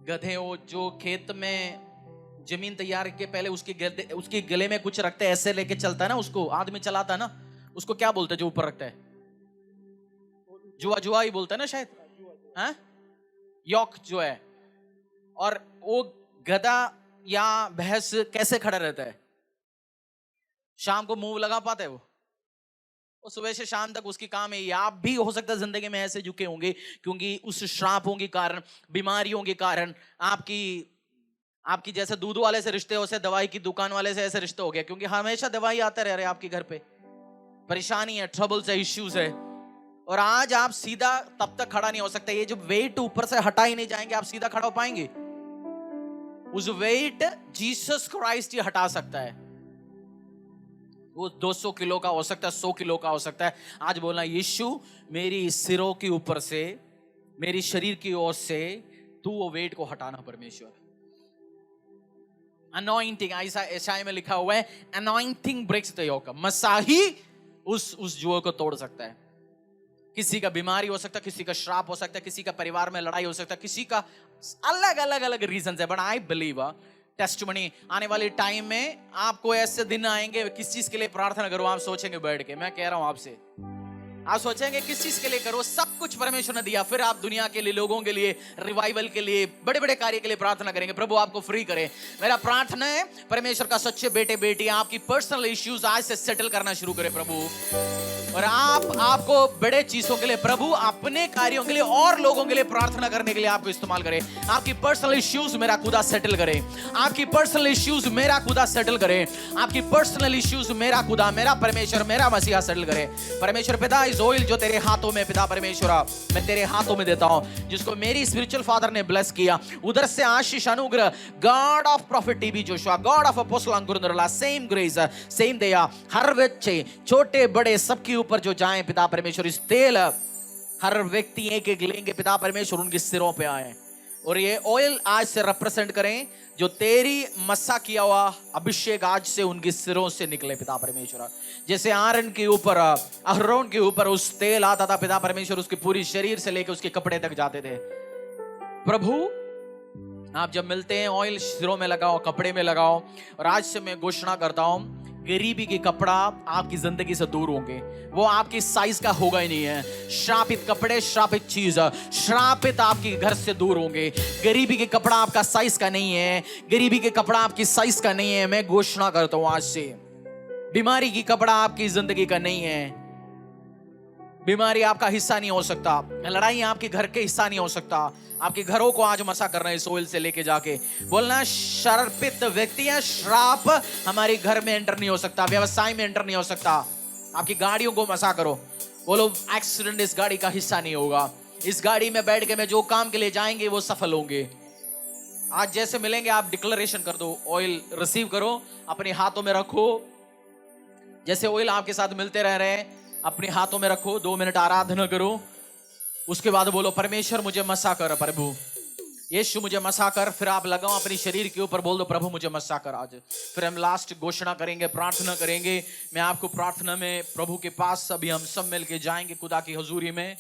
गधे हो जो खेत में जमीन तैयार के पहले उसके गले में कुछ रखते हैं, ऐसे लेके चलता है ना, उसको आदमी चलाता है ना, उसको क्या बोलते हैं जो ऊपर रखता है? जुआ ही बोलता है ना शायद, हाँ? यॉक जो है। और वो गधा या भैंस कैसे खड़ा रहता है? शाम को मुंह लगा पाता है वो सुबह से शाम तक उसकी काम है। आप भी हो सकता है जिंदगी में ऐसे झुके होंगे क्योंकि उस श्रापों के कारण, बीमारियों के कारण आपकी जैसे दूध वाले से रिश्ते हो से दवाई की दुकान वाले से ऐसे रिश्ते हो गया, क्योंकि हमेशा दवाई आते रह रहे आपके घर पे, परेशानी है, ट्रबल्स है, इश्यूज है। और आज आप सीधा तब तक खड़ा नहीं हो सकते, ये जो वेट ऊपर से हटा ही नहीं जाएंगे आप सीधा खड़ा हो पाएंगे? उस वेट जीसस क्राइस्ट ही हटा सकता है। वो 200 किलो का हो सकता है, 100 किलो का हो सकता है। आज बोलना यीशु मेरी सिरों के ऊपर से, मेरी शरीर की ओर से तू वो वेट को हटाना परमेश्वर। अनॉइंटिंग, ईसाई में लिखा हुआ है अनॉइंटिंग ब्रेक्स द योक। मसा ही उस जुए को तोड़ सकता है। किसी का बीमारी हो सकता है, किसी का श्राप हो सकता है, किसी का परिवार में लड़ाई हो सकता है, किसी का अलग रीजन है। बट आई बिलीव टेस्टिमनी आने वाले टाइम में आपको ऐसे दिन आएंगे, किस चीज के लिए प्रार्थना करो आप सोचेंगे बैठ के। मैं कह रहा हूं आपसे, आप सोचेंगे किस चीज के लिए करो, सब कुछ परमेश्वर ने दिया। फिर आप दुनिया के लिए, लोगों के लिए, रिवाइवल के लिए, बड़े बड़े कार्य के लिए प्रार्थना करेंगे, प्रभु आपको फ्री करे। मेरा प्रार्थना है परमेश्वर का सच्चे बेटे बेटी आपकी पर्सनल इश्यूज आज से सेटल करना शुरू करे प्रभु। और आपको बड़े चीजों के लिए प्रभु, अपने कार्यों के लिए और लोगों के लिए प्रार्थना करने के लिए आपको इस्तेमाल करे। आपकी पर्सनल इश्यूज मेरा खुदा सेटल करे, आपकी पर्सनल इश्यूज मेरा खुदा सेटल करे, आपकी पर्सनल इश्यूज मेरा खुदा, मेरा परमेश्वर, मेरा मसीहा सेटल करे। परमेश्वर पिता, इस ऑयल जो तेरे हाथों में पिता परमेश्वर मैं तेरे हाथों में देता हूं, जिसको मेरी स्पिरिचुअल फादर ने ब्लेस किया, उधर से आशीष अनुग्रह, God of prophet TB Joshua, God of apostle Ankur Narla, same grace, same दया हर बच्चे छोटे बड़े सबके ऊपर जो जाए पिता परमेश्वर। इस तेल हर व्यक्ति एक एक लेंगे पिता परमेश्वर, उनके सिरों पे आए और ये ऑयल आज से रिप्रेजेंट करें जो तेरी मस्सा किया हुआ अभिषेक आज से उनके सिरों से निकले पिता परमेश्वर। जैसे आरन के ऊपर, अहरोन के ऊपर उस तेल आता था पिता परमेश्वर, उसके पूरी शरीर से लेकर उसके कपड़े तक जाते थे। प्रभु आप जब मिलते हैं ऑयल सिरों में लगाओ, कपड़े में लगाओ। और आज से मैं घोषणा करता हूं गरीबी के कपड़ा आपकी जिंदगी से दूर होंगे, वो आपकी साइज का होगा ही नहीं है। श्रापित कपड़े, श्रापित चीज, श्रापित आपके घर से दूर होंगे। गरीबी के कपड़ा आपका साइज का नहीं है, गरीबी के कपड़ा आपकी साइज का नहीं है। मैं घोषणा करता हूं आज से बीमारी की कपड़ा आपकी जिंदगी का नहीं है। बीमारी आपका हिस्सा नहीं हो सकता, लड़ाई आपके घर के हिस्सा नहीं हो सकता। आपके घरों को आज मसा करना है इस ऑयल से लेके जाके। बोलना श्रापित व्यक्ति या श्राप हमारे घर में एंटर नहीं हो सकता, व्यवसाय में एंटर नहीं हो सकता। आपकी गाड़ियों को मसा करो, बोलो एक्सीडेंट इस गाड़ी का हिस्सा नहीं होगा। इस गाड़ी में बैठ के मैं जो काम के लिए जाएंगे वो सफल होंगे। आज जैसे मिलेंगे आप डिक्लेरेशन कर दो, ऑयल रिसीव करो, अपने हाथों में रखो। जैसे ऑयल आपके साथ मिलते रह रहे हैं, अपने हाथों में रखो, 2 मिनट आराधना करो। उसके बाद बोलो, परमेश्वर मुझे मसा कर, प्रभु यीशु मुझे मसा कर। फिर आप लगाओ अपने शरीर के ऊपर, बोल दो, प्रभु मुझे मसा कर आज। फिर हम लास्ट घोषणा करेंगे, प्रार्थना करेंगे। मैं आपको प्रार्थना में प्रभु के पास अभी हम सब मिलके जाएंगे खुदा की हजूरी में।